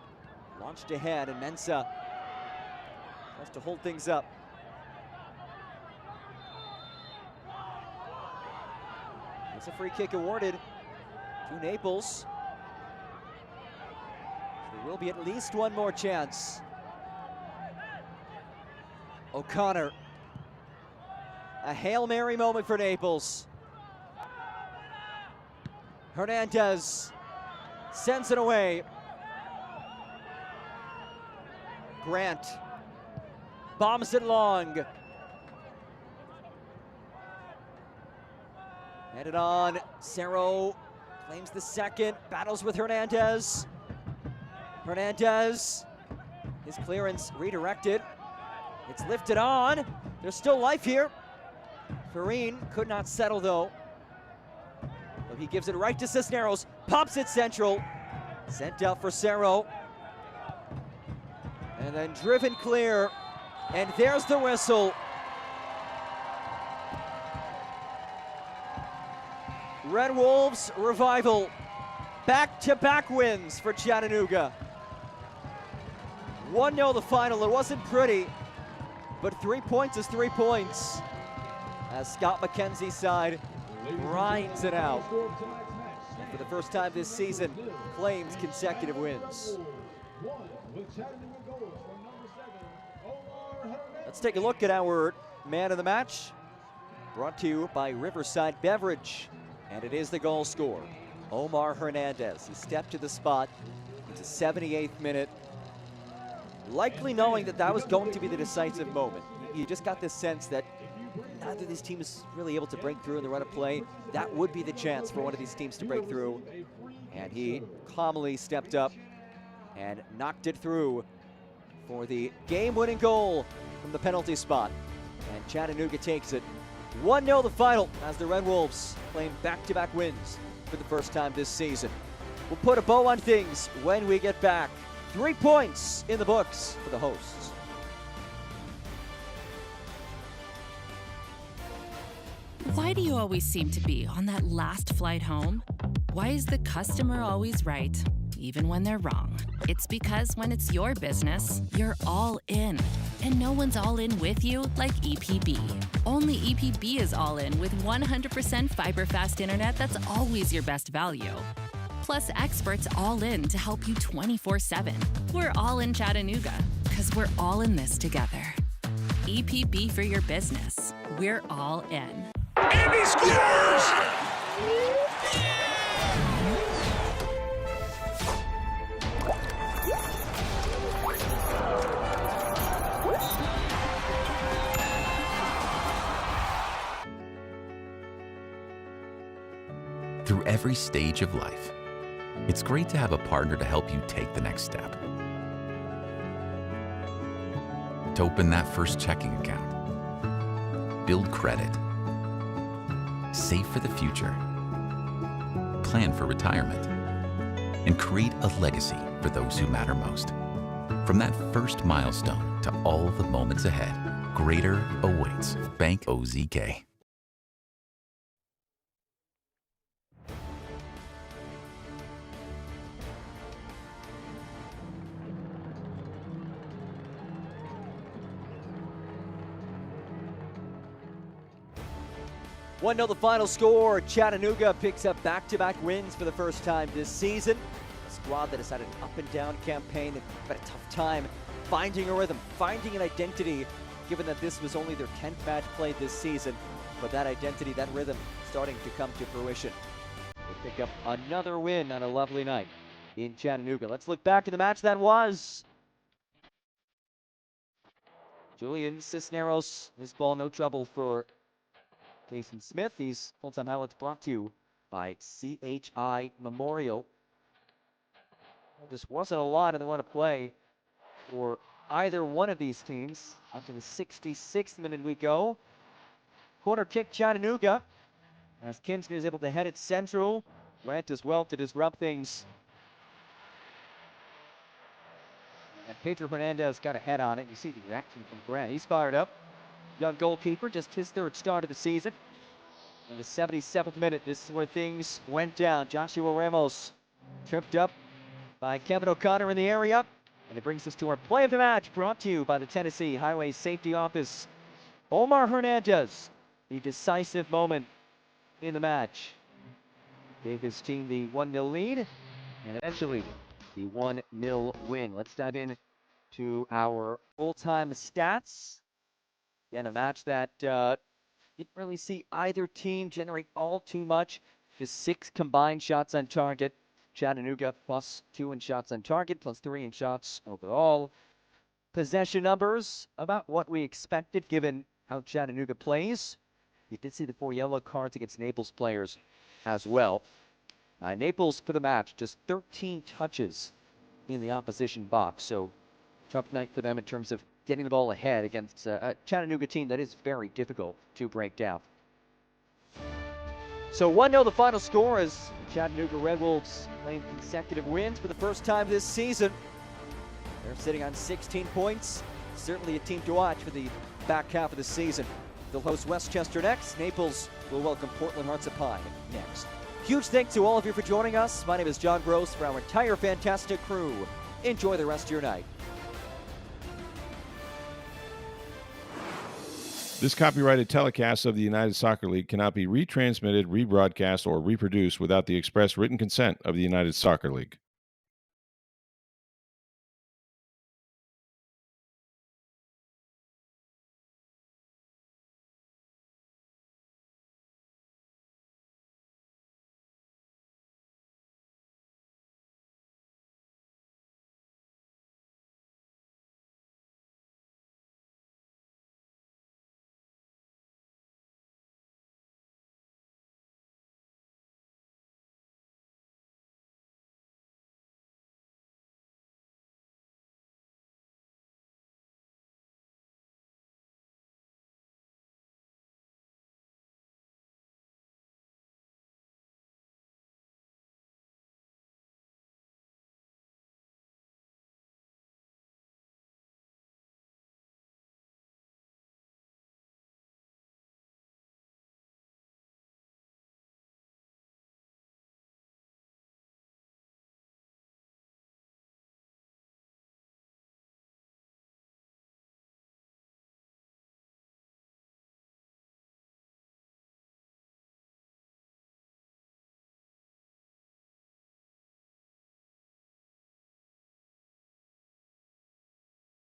A: launched ahead, and Mensah has to hold things up. It's a free kick awarded to Naples. There will be at least one more chance. O'Connor. A Hail Mary moment for Naples. Hernandez sends it away. Grant bombs it long. Headed on. Cerro claims the second. Battles with Hernandez. Hernandez. His clearance redirected. It's lifted on. There's still life here. Farine could not settle though. So he gives it right to Cisneros. Pops it central. Sent out for Cerro. And then driven clear. And there's the whistle. Red Wolves revival. Back-to-back wins for Chattanooga. 1-0 the final. It wasn't pretty, but 3 points is 3 points as Scott McKenzie's side grinds it out. And for the first time this season, claims consecutive wins. Let's take a look at our man of the match, brought to you by Riverside Beverage. And it is the goal scorer, Omar Hernandez. He stepped to the spot in the 78th minute, likely knowing that that was going to be the decisive moment. You just got this sense that neither of these teams is really able to break through in the run of play. That would be the chance for one of these teams to break through. And he calmly stepped up and knocked it through for the game-winning goal from the penalty spot. And Chattanooga takes it. 1-0 the final as the Red Wolves claim back-to-back wins for the first time this season. We'll put a bow on things when we get back. 3 points in the books for the hosts.
F: Why do you always seem to be on that last flight home? Why is the customer always right, even when they're wrong? It's because when it's your business, you're all in. And no one's all in with you like EPB. Only EPB is all in with 100% fiber-fast internet that's always your best value. Plus experts all in to help you 24/7. We're all in Chattanooga, because we're all in this together. EPB for your business. We're all in.
H: And he scores!
M: Through every stage of life, it's great to have a partner to help you take the next step. To open that first checking account, build credit, save for the future, plan for retirement, and create a legacy for those who matter most. From that first milestone to all the moments ahead, greater awaits. Bank OZK.
A: One 0 the final score. Chattanooga picks up back-to-back wins for the first time this season. A squad that has had an up-and-down campaign. They've had a tough time finding a rhythm, finding an identity, given that this was only their 10th match played this season. But that identity, that rhythm, starting to come to fruition. They pick up another win on a lovely night in Chattanooga. Let's look back to the match that was. Julian Cisneros, his ball no trouble for Jason Smith. These full-time highlights brought to you by CHI Memorial. Well, this wasn't a lot of the run of play for either one of these teams. Up to the 66th minute we go. Corner kick Chattanooga, as Kinsner is able to head it central. Grant as well to disrupt things. And Pedro Hernandez got a head on it. You see the reaction from Grant. He's fired up. Young goalkeeper, just his third start of the season. In the 77th minute, this is where things went down. Joshua Ramos tripped up by Kevin O'Connor in the area. And it brings us to our play of the match, brought to you by the Tennessee Highway Safety Office. Omar Hernandez, the decisive moment in the match, gave his team the 1-0 lead, and eventually the 1-0 win. Let's dive in to our full-time stats. Again, a match that didn't really see either team generate all too much. Just 6 combined shots on target. Chattanooga +2 in shots on target, +3 in shots overall. Possession numbers, about what we expected given how Chattanooga plays. You did see the 4 yellow cards against Naples players as well. Naples for the match, just 13 touches in the opposition box. So tough night for them in terms of getting the ball ahead against a Chattanooga team that is very difficult to break down. So 1-0 the final score as Chattanooga Red Wolves claim consecutive wins for the first time this season. They're sitting on 16 points. Certainly a team to watch for the back half of the season. They'll host Westchester next. Naples will welcome Portland Hearts of Pine next. Huge thanks to all of you for joining us. My name is John Gross for our entire fantastic crew. Enjoy the rest of your night.
N: This copyrighted telecast of the United Soccer League cannot be retransmitted, rebroadcast, or reproduced without the express written consent of the United Soccer League.